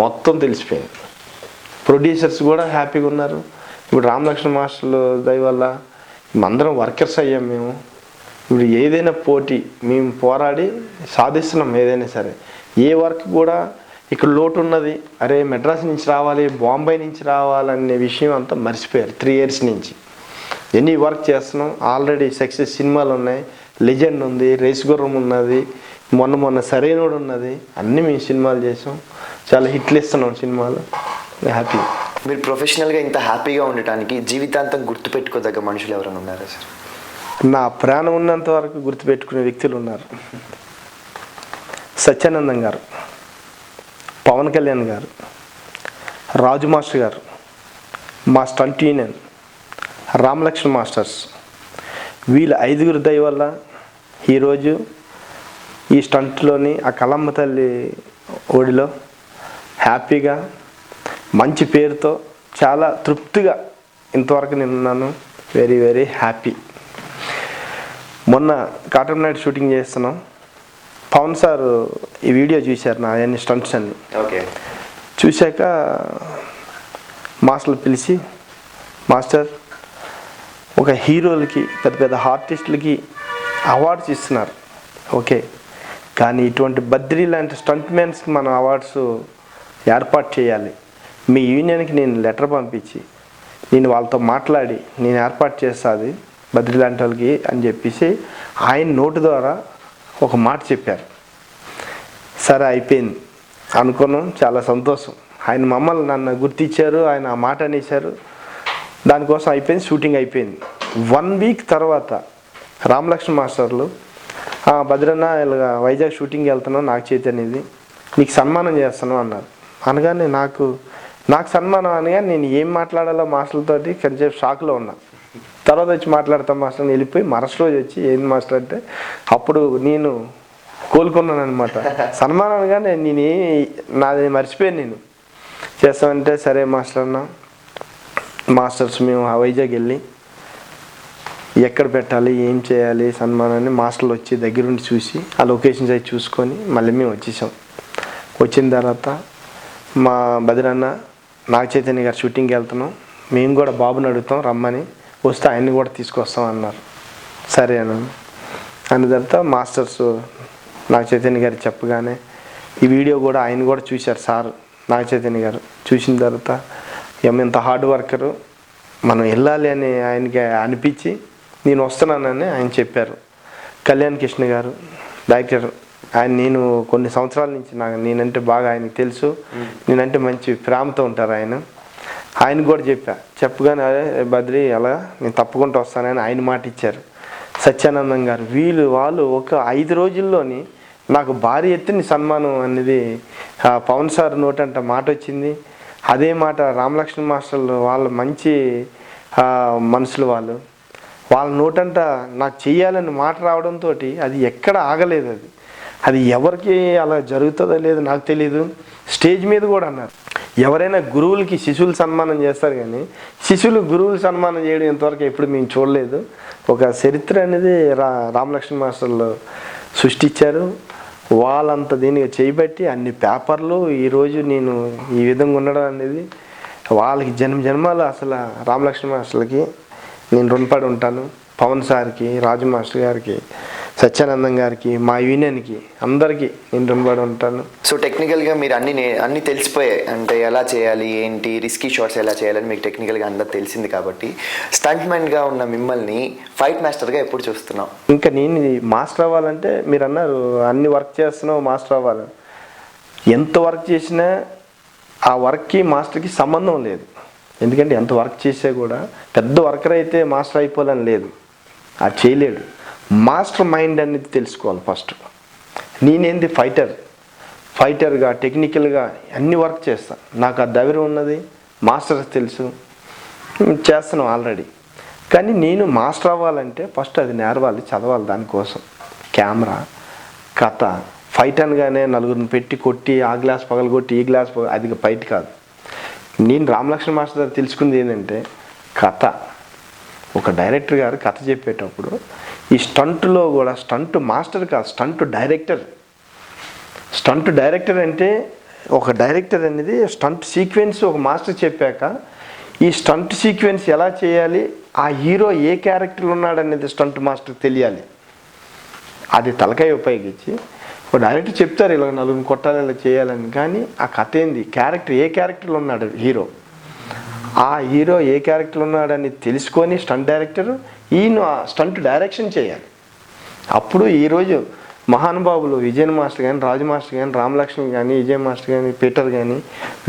మొత్తం తెలిసిపోయింది. ప్రొడ్యూసర్స్ కూడా హ్యాపీగా ఉన్నారు. ఇప్పుడు రామలక్ష్మణ్ మాస్టర్లు దయ వల్ల అందరం వర్కర్స్ అయ్యాం. మేము ఇప్పుడు ఏదైనా పోటీ మేము పోరాడి సాధిస్తున్నాం. ఏదైనా సరే ఏ వర్క్ కూడా ఇక్కడ లోటు ఉన్నది, అరే మెడ్రాస్ నుంచి రావాలి, బాంబే నుంచి రావాలనే విషయం అంతా మర్చిపోయారు. 3 years నుంచి ఎన్ని వర్క్ చేస్తున్నాం. ఆల్రెడీ సక్సెస్ సినిమాలు ఉన్నాయి, లెజెండ్ ఉంది, రేస్ గుర్రం ఉన్నది, మొన్న సరైనోడు ఉన్నది, అన్నీ మేము సినిమాలు చేసాం. చాలా హిట్లు ఇస్తున్నాం సినిమాలు. హ్యాపీ. మీరు ప్రొఫెషనల్గా ఇంత హ్యాపీగా ఉండటానికి జీవితాంతం గుర్తుపెట్టుకోదగ్గ మనుషులు ఎవరైనా ఉన్నారా సార్? నా ప్రాణం ఉన్నంత వరకు గుర్తుపెట్టుకునే వ్యక్తులు ఉన్నారు. సత్యానందం గారు, పవన్ కళ్యాణ్ గారు, రాజు మాస్టర్ గారు, మా స్టంట్ యూనియన్, రామలక్ష్మణ్ మాస్టర్స్ వీళ్ళ 5గురు దయ వల్ల ఈరోజు ఈ స్టంట్లోని ఆ కలమ్మ తల్లి ఒడిలో హ్యాపీగా మంచి పేరుతో చాలా తృప్తిగా ఇంతవరకు నేను ఉన్నాను. Very very happy. మొన్న కాటన్ నైట్ షూటింగ్ చేస్తున్నాం. పవన్ సార్ ఈ వీడియో చూశారు నా అన్ని స్టంట్స్ అన్ని. ఓకే. చూశాక మాస్టర్లు పిలిచి, మాస్టర్ ఒక హీరోలకి పెద్ద పెద్ద ఆర్టిస్టులకి అవార్డ్స్ ఇస్తున్నారు, ఓకే, కానీ ఇటువంటి బద్రీ లాంటి స్టంట్ మ్యాన్స్కి మనం అవార్డ్స్ ఏర్పాటు చేయాలి. మీ యూనియన్కి నేను లెటర్ పంపించి నేను వాళ్ళతో మాట్లాడి నేను ఏర్పాటు చేస్తుంది బద్రీ లాంటి వాళ్ళకి అని చెప్పేసి ఆయన నోటు ద్వారా ఒక మాట చెప్పారు. సరే అయిపోయింది అనుకున్నాం. చాలా సంతోషం. ఆయన మమ్మల్ని నన్ను గుర్తించారు, ఆయన ఆ మాట అనేశారు. దానికోసం అయిపోయింది, షూటింగ్ అయిపోయింది. 1 వీక్ తర్వాత రామలక్ష్మణ్ మాస్టర్లు భద్రన్న ఇలాగ వైజాగ్ షూటింగ్కి వెళ్తున్నావు, నాకు చైతన్యది, నీకు సన్మానం చేస్తాను అన్నారు. అనగానే నాకు సన్మానం అనగానే నేను ఏం మాట్లాడాలో మాస్టర్లతోటి కొంచెం షాక్లో ఉన్నా. తర్వాత వచ్చి మాట్లాడతాం మాస్టర్ని వెళ్ళిపోయి మరొక రోజు వచ్చి ఏంది మాస్టర్ అంటే అప్పుడు నేను కోలుకున్నాను అనమాట. సన్మానం అనగానే నాది మర్చిపోయాను. నేను చేస్తామంటే సరే మాస్టర్ అన్న, మాస్టర్స్ మేము వైజాగ్ వెళ్ళి ఎక్కడ పెట్టాలి, ఏం చేయాలి సన్మానాన్ని మాస్టర్లు వచ్చి దగ్గరుండి చూసి ఆ లొకేషన్స్ అవి చూసుకొని మళ్ళీ మేము వచ్చేసాం. వచ్చిన తర్వాత మా బదిరన్న నాగ చైతన్య గారు షూటింగ్కి వెళ్తున్నాం, మేము కూడా బాబుని అడుగుతాం రమ్మని, వస్తే ఆయన్ని కూడా తీసుకొస్తాం అన్నారు. సరే అన్నాను. అన్న తర్వాత మాస్టర్స్ నాగ చైతన్య గారు చెప్పగానే ఈ వీడియో కూడా ఆయన కూడా చూశారు సార్ నాగ చైతన్య గారు. చూసిన తర్వాత ఎంత హార్డ్ వర్కరు, మనం వెళ్ళాలి అని ఆయనకి అనిపించి నేను వస్తున్నానని ఆయన చెప్పారు. కళ్యాణ్ కృష్ణ గారు డైరెక్టర్, నేను కొన్ని సంవత్సరాల నుంచి నేనంటే బాగా ఆయనకి తెలుసు, నేనంటే మంచి ప్రేమతో ఉంటారు ఆయన కూడా చెప్పగానే అదే బద్రి అలా నేను తప్పకుండా వస్తానని ఆయన మాట ఇచ్చారు. సత్యానందం గారు వాళ్ళు ఒక 5 రోజుల్లోని నాకు భారీ ఎత్తుని సన్మానం అనేది పవన్ సార్ నోటంట మాట వచ్చింది. అదే మాట రామలక్ష్మణ్ మాస్టర్లు వాళ్ళ మంచి మనుషులు వాళ్ళ నోటంట నాకు చెయ్యాలని మాట రావడంతో అది ఎక్కడ ఆగలేదు. అది ఎవరికి అలా జరుగుతుందో లేదో నాకు తెలియదు. స్టేజ్ మీద కూడా అన్నారు, ఎవరైనా గురువులకి శిష్యులు సన్మానం చేస్తారు కానీ శిష్యులు గురువులు సన్మానం చేయడం ఇంతవరకు ఎప్పుడు మేము చూడలేదు. ఒక చరిత్ర అనేది రామలక్ష్మణ్ మాస్టర్లు సృష్టించారు. వాళ్ళంత దీనికి చేయబట్టి అన్ని పేపర్లు ఈరోజు నేను ఈ విధంగా ఉండడం అనేది వాళ్ళకి జన్మజన్మాలు అసలు రామలక్ష్మణ్ మాస్టర్లకి నేను రుణపడి ఉంటాను. పవన్ సార్కి, రాజు మాస్టర్ గారికి, సత్యానందం గారికి, మా యూనియన్కి అందరికీ నేను రుణపడి ఉంటాను. సో టెక్నికల్గా మీరు అన్నీ తెలిసిపోయాయి, అంటే ఎలా చేయాలి ఏంటి, రిస్కీ షాట్స్ ఎలా చేయాలని మీకు టెక్నికల్గా అందరూ తెలిసింది కాబట్టి స్టంట్మెన్గా ఉన్న మిమ్మల్ని ఫైట్ మాస్టర్గా ఎప్పుడు చూస్తున్నాం? ఇంకా నేను మాస్టర్ అవ్వాలంటే మీరు అన్నారు అన్ని వర్క్ చేస్తున్నావు మాస్టర్ అవ్వాలి. ఎంత వర్క్ చేసినా ఆ వర్క్కి మాస్టర్కి సంబంధం లేదు. ఎందుకంటే ఎంత వర్క్ చేసా కూడా పెద్ద వర్కర్ అయితే మాస్టర్ అయిపోవాలని లేదు, అది చేయలేడు. మాస్టర్ మైండ్ అనేది తెలుసుకోవాలి ఫస్ట్. నేనేంది ఫైటర్గా టెక్నికల్గా అన్ని వర్క్ చేస్తాను, నాకు ఆ ధైర్యం ఉన్నది, మాస్టర్స్ తెలుసు, చేస్తున్నాం ఆల్రెడీ. కానీ నేను మాస్టర్ అవ్వాలంటే ఫస్ట్ అది నేర్వాలి, చదవాలి. దానికోసం కెమెరా, కథ, ఫైట్ అనగానే నలుగురిని పెట్టి కొట్టి ఆ గ్లాస్ పగలగొట్టి ఈ గ్లాస్ అది ఫైట్ కాదు. నేను రామలక్ష్మణ్ మాస్టర్ గారు తెలుసుకుంది ఏంటంటే కథ. ఒక డైరెక్టర్ గారు కథ చెప్పేటప్పుడు ఈ స్టంట్లో కూడా స్టంట్ మాస్టర్ కాదు, స్టంట్ డైరెక్టర్ అంటే ఒక డైరెక్టర్ అనేది స్టంట్ సీక్వెన్స్ ఒక మాస్టర్ చెప్పాక ఈ స్టంట్ సీక్వెన్స్ ఎలా చేయాలి, ఆ హీరో ఏ క్యారెక్టర్లో ఉన్నాడనేది స్టంట్ మాస్టర్ తెలియాలి. అది తలకాయ ఉపయోగించి ఒక డైరెక్టర్ చెప్తారు ఇలా నలుగురిని కొట్టాలి ఇలా చేయాలని, కానీ ఆ కథ ఏంది, క్యారెక్టర్ ఏ క్యారెక్టర్లో ఉన్నాడు హీరో, ఆ హీరో ఏ క్యారెక్టర్లో ఉన్నాడని తెలుసుకొని స్టంట్ డైరెక్టర్ ఈయన స్టంట్ డైరెక్షన్ చేయాలి. అప్పుడు ఈరోజు మహానుభావులు విజయన్ మాస్టర్ కానీ, రాజు మాస్టర్ కానీ, రామలక్ష్మణ్ కానీ, విజయ్ మాస్టర్ కానీ, పీటర్ కానీ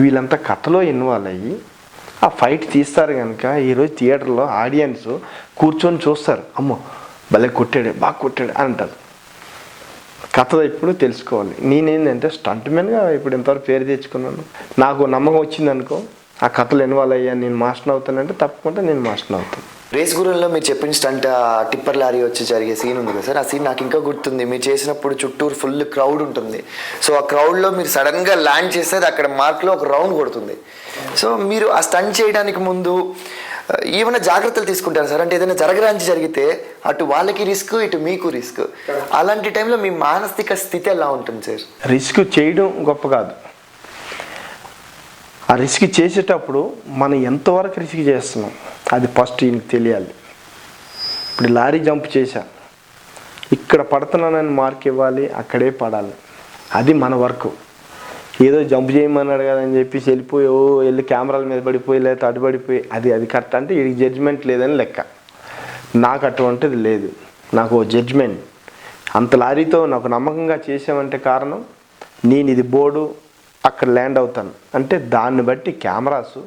వీళ్ళంతా కథలో ఇన్వాల్వ్ అయ్యి ఆ ఫైట్ తీస్తారు కనుక ఈరోజు థియేటర్లో ఆడియన్స్ కూర్చొని చూస్తారు, అమ్మో భలే కొట్టాడు, బాగా కొట్టాడు అంటారు. కథ ఇప్పుడు తెలుసుకోవాలి. నేనేంటంటే స్టంట్మెన్గా ఇప్పుడు ఇంతవరకు పేరు తెచ్చుకున్నాను. నాకు నమ్మకం వచ్చిందనుకో ఆ కథలు ఇన్వాల్వ్ అయ్యాను, నేను మాస్టర్ అవుతానంటే తప్పకుండా నేను మాస్టర్ అవుతాను. రేస్ గురుల్లో మీరు చెప్పిన స్టంట్ టిప్పర్ లారీ వచ్చి జరిగే సీన్ ఉంది కదా సార్, ఆ సీన్ నాకు ఇంకా గుర్తుంది. మీరు చేసినప్పుడు చుట్టూరు ఫుల్ క్రౌడ్ ఉంటుంది. సో ఆ క్రౌడ్లో మీరు సడన్గా ల్యాండ్ చేస్తే అక్కడ మార్క్లో ఒక రౌండ్ కొడుతుంది. సో మీరు ఆ స్టంట్ చేయడానికి ముందు ఏమైనా జాగ్రత్తలు తీసుకుంటారు సార్? అంటే ఏదైనా జరగరాంచి జరిగితే అటు వాళ్ళకి రిస్క్, ఇటు మీకు రిస్క్. అలాంటి టైంలో మీ మానసిక స్థితి ఎలా ఉంటుంది సార్? రిస్క్ చేయడం గొప్ప కాదు, ఆ రిస్క్ చేసేటప్పుడు మనం ఎంతవరకు రిస్క్ చేస్తున్నాం అది ఫస్ట్ ఈయనకి తెలియాలి. ఇప్పుడు లారీ జంప్ చేశా, ఇక్కడ పడుతున్నానని మార్క్ ఇవ్వాలి, అక్కడే పడాలి, అది మన వర్క్. ఏదో జంప్ చేయమన్నాడు కదా అని చెప్పేసి వెళ్ళిపోయి వెళ్ళి కెమెరాల మీద పడిపోయి లేదా అడ్డుపడిపోయి అది కరెక్ట్ అంటే ఇది జడ్జిమెంట్ లేదని లెక్క. నాకు అటువంటిది లేదు, నాకు జడ్జిమెంట్. అంత లారీతో నాకు నమ్మకంగా చేసామంటే కారణం నేను ఇది బోర్డు అక్కడ ల్యాండ్ అవుతాను అంటే దాన్ని బట్టి కెమెరాస్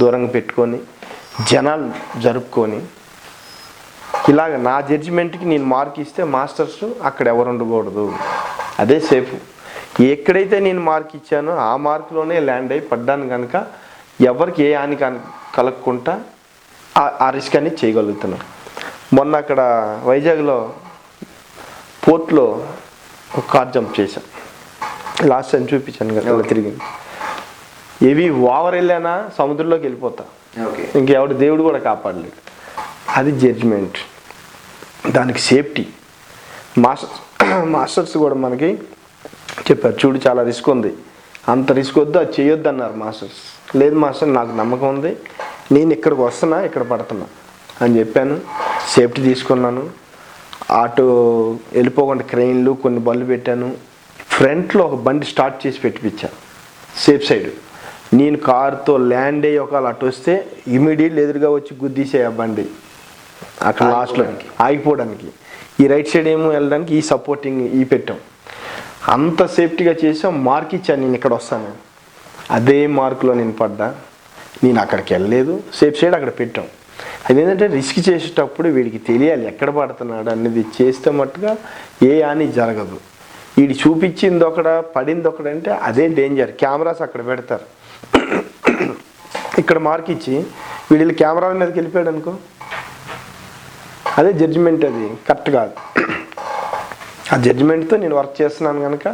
దూరంగా పెట్టుకొని జనాలు జరుపుకొని ఇలాగ నా జడ్జిమెంట్కి నేను మార్క్ ఇస్తే మాస్టర్స్ అక్కడ ఎవరు ఉండకూడదు, అదే సేఫ్. ఎక్కడైతే నేను మార్క్ ఇచ్చానో ఆ మార్కులోనే ల్యాండ్ అయి పడ్డాను కనుక ఎవరికి ఏ హాని కలగకుండా ఆ రిస్క్ అనేది చేయగలుగుతున్నాను. మొన్న అక్కడ వైజాగ్లో పోర్ట్లో ఒక కార్ జంప్ చేశాను, లాస్ట్ టైం చూపించాను కదా అలా తిరిగింది. ఏవి ఓవర్ వెళ్ళానా సముద్రంలోకి వెళ్ళిపోతా, ఇంకెవడు దేవుడు కూడా కాపాడలేడు. అది జడ్జిమెంట్, దానికి సేఫ్టీ. మాస్టర్స్ కూడా మనకి చెప్పారు, చూడు చాలా రిస్క్ ఉంది, అంత రిస్క్ వద్దు, అది చేయొద్దు అన్నారు మాస్టర్స్. లేదు మాస్టర్ నాకు నమ్మకం ఉంది, నేను ఇక్కడికి వస్తున్నా, ఇక్కడ పడుతున్నా అని చెప్పాను. సేఫ్టీ తీసుకున్నాను. ఆటో వెళ్ళిపోకుండా క్రెయిన్లు కొన్ని బళ్ళు పెట్టాను. ఫ్రంట్లో ఒక బండి స్టార్ట్ చేసి పెట్టిపించాను సేఫ్ సైడ్. నేను కారుతో ల్యాండ్ అయ్యి ఒకవేళ అటు వస్తే ఇమీడియట్లీ ఎదురుగా వచ్చి గుద్దీసే ఆ బండి అక్కడ లాస్ట్లో ఆగిపోవడానికి. ఈ రైట్ సైడ్ ఏమో వెళ్ళడానికి ఈ సపోర్టింగ్ ఈ పెట్టాం. అంత సేఫ్టీగా చేసాం. మార్క్ ఇచ్చాను, నేను ఇక్కడ వస్తాను, అదే మార్కులో నేను పడ్డా. నేను అక్కడికి వెళ్ళలేదు, సేఫ్ సైడ్ అక్కడ పెట్టాం. అదేంటంటే రిస్క్ చేసేటప్పుడు వీడికి తెలియాలి ఎక్కడ పడుతున్నాడు అనేది. చేస్తే మట్టుగా ఏ హాని జరగదు. వీడి చూపించింది ఒకడ పడింది ఒకడంటే అదే డేంజర్. కెమెరాస్ అక్కడ పెడతారు, ఇక్కడ మార్క్ ఇచ్చి వీళ్ళు కెమెరాల మీదకి వెళ్ళిపోయాడు అనుకో, అదే జడ్జిమెంట్, అది కరెక్ట్ కాదు. ఆ జడ్జిమెంట్తో నేను వర్క్ చేస్తున్నాను కనుక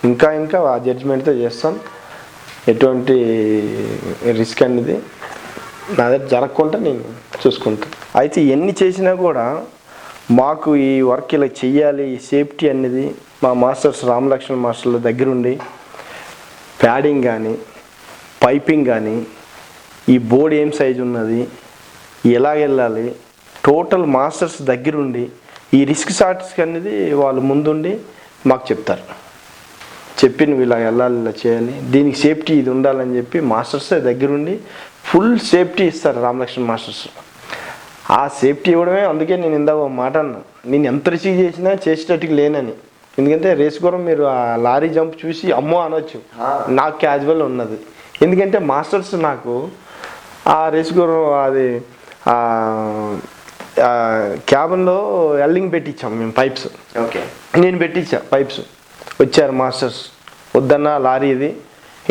ఇంకా ఆ జడ్జిమెంట్తో చేస్తాను. ఎటువంటి రిస్క్ అనేది నా దగ్గర జరగకుండా నేను చూసుకుంటాను. అయితే ఎన్ని చేసినా కూడా మాకు ఈ వర్క్ ఇలా చెయ్యాలి, ఈ సేఫ్టీ అనేది మా మాస్టర్స్ రామలక్ష్మణ్ మాస్టర్ల దగ్గరుండి ప్యాడింగ్ కానీ పైపింగ్ కానీ ఈ బోర్డ్ ఏం సైజు ఉన్నది, ఎలా వెళ్ళాలి, టోటల్ మాస్టర్స్ దగ్గరుండి ఈ రిస్క్ షాట్స్ అనేది వాళ్ళు ముందుండి మాకు చెప్తారు. చెప్పి నువ్వు ఇలా వెళ్ళాలి, ఇలా చేయాలి, దీనికి సేఫ్టీ ఇది ఉండాలని చెప్పి మాస్టర్స్ దగ్గరుండి ఫుల్ సేఫ్టీ ఇస్తారు రామలక్ష్మణ్ మాస్టర్స్. ఆ సేఫ్టీ ఇవ్వడమే, అందుకే నేను ఇందాక మాట అన్నా, నేను ఎంత రిసీవ్ చేసినా చేసేటట్టుకు లేనని. ఎందుకంటే రేస్ కూడా మీరు ఆ లారీ జంప్ చూసి అమ్మో అనొచ్చు, నాకు క్యాజువల్ ఉన్నది. ఎందుకంటే మాస్టర్స్ నాకు ఆ రేస్ గురం అది క్యాబిన్లో ఎల్లింగ్ పెట్టించాం మేము పైప్స్. ఓకే, నేను పెట్టించా పైప్స్. వచ్చారు మాస్టర్స్, వద్దన్న లారీ ఇది,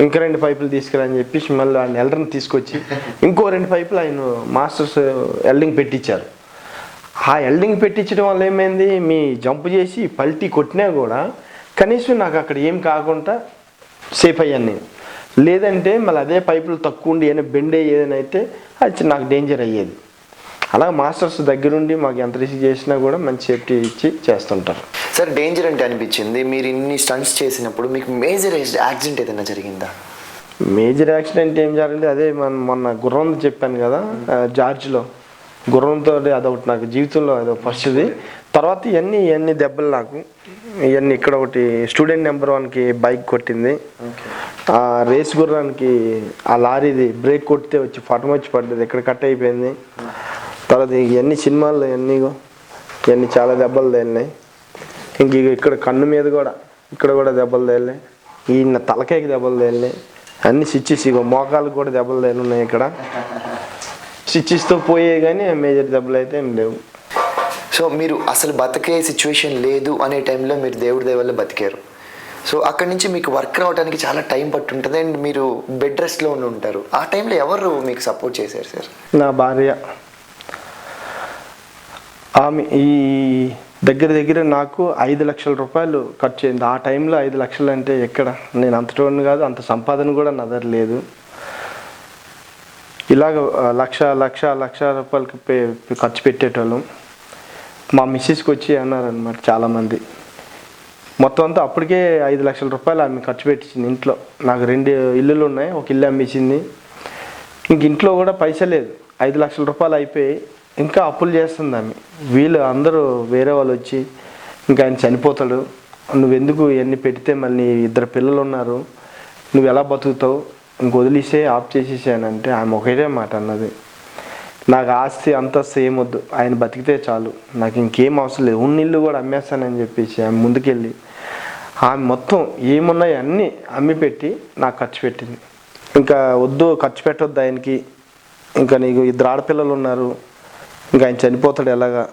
ఇంకా 2 పైపులు తీసుకురని చెప్పేసి మళ్ళీ ఆయన ఎల్డర్ని తీసుకొచ్చి ఇంకో 2 పైపులు ఆయన మాస్టర్స్ ఎల్డింగ్ పెట్టించారు. ఆ ఎల్డింగ్ పెట్టించడం వల్ల ఏమైంది, మీ జంప్ చేసి పల్టీ కొట్టినా కూడా కనీసం నాకు అక్కడ ఏం కాకుండా సేఫ్ అయ్యాను నేను. లేదంటే మళ్ళీ అదే పైపులు తక్కువ ఉండి ఏదైనా బెండ్ ఏదైనా అయితే అది నాకు డేంజర్ అయ్యేది. అలా మాస్టర్స్ దగ్గరుండి మాకు ఎంత రిసీవ్ చేసినా కూడా మంచి సేఫ్టీ ఇచ్చి చేస్తుంటారు. సార్, డేంజర్ అంటే అనిపించింది, మీరు ఇన్ని స్టంట్స్ చేసినప్పుడు మీకు మేజర్ యాక్సిడెంట్ ఏదైనా జరిగిందా? మేజర్ యాక్సిడెంట్ ఏం జరిగింది, అదే మొన్న గుర్రం చెప్పాను కదా, జార్జ్లో గుర్రంతో అదొకటి నాకు జీవితంలో అదో ఫస్ట్ది. తర్వాత ఇవన్నీ దెబ్బలు నాకు. ఇవన్నీ ఇక్కడ ఒకటి స్టూడెంట్ నెంబర్ 1కి బైక్ కొట్టింది, ఆ రేస్ గుర్రానికి ఆ లారీది బ్రేక్ కొడితే వచ్చి ఫటం వచ్చి పడ్డది, ఇక్కడ కట్ అయిపోయింది. తర్వాత ఇవన్నీ సినిమాల్లో ఇవన్నీ చాలా దెబ్బలు తేలినాయి. ఇంక ఇక్కడ కన్ను మీద కూడా ఇక్కడ కూడా దెబ్బలు తేలినాయి, ఈయన తలకాయకి దెబ్బలు తేలినాయి, అన్ని స్టిచ్చెస్ మోకాలకు కూడా దెబ్బలు తేలినాయి. ఇక్కడ స్టిచ్చెస్తో పోయే కానీ మేజర్ దెబ్బలు అయితే ఏం లేవు. సో మీరు అసలు బతికే సిచ్యువేషన్ లేదు అనే టైంలో మీరు దేవుడి దయ వల్ల బతికారు. సో అక్కడి నుంచి మీకు వర్క్ రావడానికి చాలా టైం పట్టుంటుంది అండ్ మీరు బెడ్ రెస్ట్లో ఉంటారు. ఆ టైంలో ఎవరు మీకు సపోర్ట్ చేశారు సార్? నా భార్య. ఆమె ఈ దగ్గర నాకు 5 లక్షల రూపాయలు ఖర్చు అయింది. ఆ టైంలో 5 లక్షలు అంటే ఎక్కడ, నేను అంతటోని కాదు, అంత సంపాదన కూడా నా దగ్గర లేదు. ఇలాగ లక్ష రూపాయలకి ఖర్చు పెట్టేటోళ్ళం. మా మిస్సెస్కి వచ్చి అన్నారనమాట చాలామంది, మొత్తం అంతా అప్పటికే 5 లక్షల రూపాయలు ఆమె ఖర్చు పెట్టించింది. ఇంట్లో నాకు 2 ఇల్లులు ఉన్నాయి, ఒక ఇల్లు అమ్మించింది. ఇంక ఇంట్లో కూడా పైసా లేదు, 5 లక్షల రూపాయలు అయిపోయి ఇంకా అప్పులు చేస్తుంది ఆమె. వీళ్ళు అందరూ వేరే వాళ్ళు వచ్చి ఇంకా ఆయన చనిపోతాడు, నువ్వెందుకు ఇవన్నీ పెడితే మళ్ళీ 2 పిల్లలు ఉన్నారు, నువ్వు ఎలా బతుకుతావు, ఇంక వదిలేసే ఆఫ్ చేసేసానంటే ఆమె ఒకటే మాట అన్నది, నాకు ఆస్తి అంతా సేమ్ వద్దు, ఆయన బతికితే చాలు, నాకు ఇంకేం అవసరం లేదు, ఉన్న ఇల్లు కూడా అమ్మేస్తానని చెప్పేసి ఆమె ముందుకెళ్ళి ఆమె మొత్తం ఏమున్నాయి అన్నీ అమ్మి పెట్టి నాకు ఖర్చు పెట్టింది. ఇంకా వద్దు, ఖర్చు పెట్టొద్దు ఆయనకి, ఇంకా నీకు 2 ఆడపిల్లలు ఉన్నారు, ఇంకా ఆయన చనిపోతాడు ఎలాగా,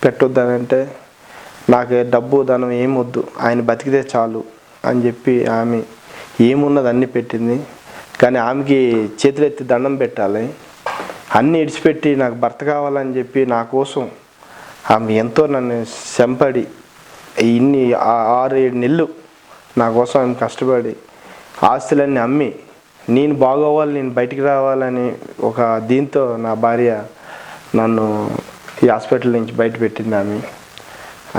పెట్టొద్దని అంటే నాకు డబ్బు ధనం ఏమొద్దు, ఆయన బతికితే చాలు అని చెప్పి ఆమె ఏమున్నది అన్నీ పెట్టింది. కానీ ఆమెకి చేతులెత్తి దండం పెట్టాలి, అన్నీ ఇడిచిపెట్టి నాకు భర్త కావాలని చెప్పి నా కోసం ఆమె ఎంతో నన్ను శంపడి ఇన్ని 6-7 నెలలు నా కోసం ఆమె కష్టపడి ఆస్తులన్నీ అమ్మి నేను బాగోవాలి, నేను బయటికి రావాలని ఒక దీంతో నా భార్య నన్ను ఈ హాస్పిటల్ నుంచి బయట పెట్టింది.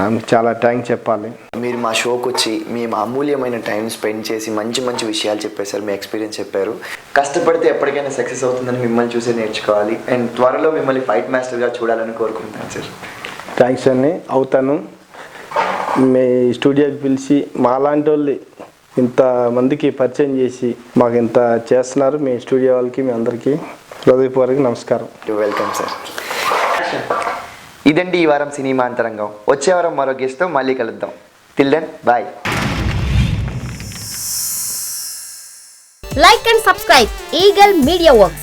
ఆమెకు చాలా థ్యాంక్స్ చెప్పాలి. మీరు మా షోకి వచ్చి మీ అమూల్యమైన టైం స్పెండ్ చేసి మంచి మంచి విషయాలు చెప్పేశారు, మీ ఎక్స్పీరియన్స్ చెప్పారు. కష్టపడితే ఎప్పటికైనా సక్సెస్ అవుతుందని మిమ్మల్ని చూసే నేర్చుకోవాలి. అండ్ త్వరలో మిమ్మల్ని ఫైట్ మాస్టర్గా చూడాలని కోరుకుంటున్నాను సార్. థ్యాంక్స్ అండి, అవుతాను. మీ స్టూడియోకి పిలిచి మాలాంటి వాళ్ళు ఇంతమందికి పరిచయం చేసి మాకు ఇంత చేస్తున్నారు. మీ స్టూడియో వాళ్ళకి మీ అందరికీ హృదయపూర్వక నమస్కారం. Welcome sir. ఇదండి ఈ వారం సినిమా అంతరంగం. వచ్చే వారం మరో గెస్ట్తో మళ్ళీ కలుద్దాం. Till then bye. Like and subscribe Eagle Media Works.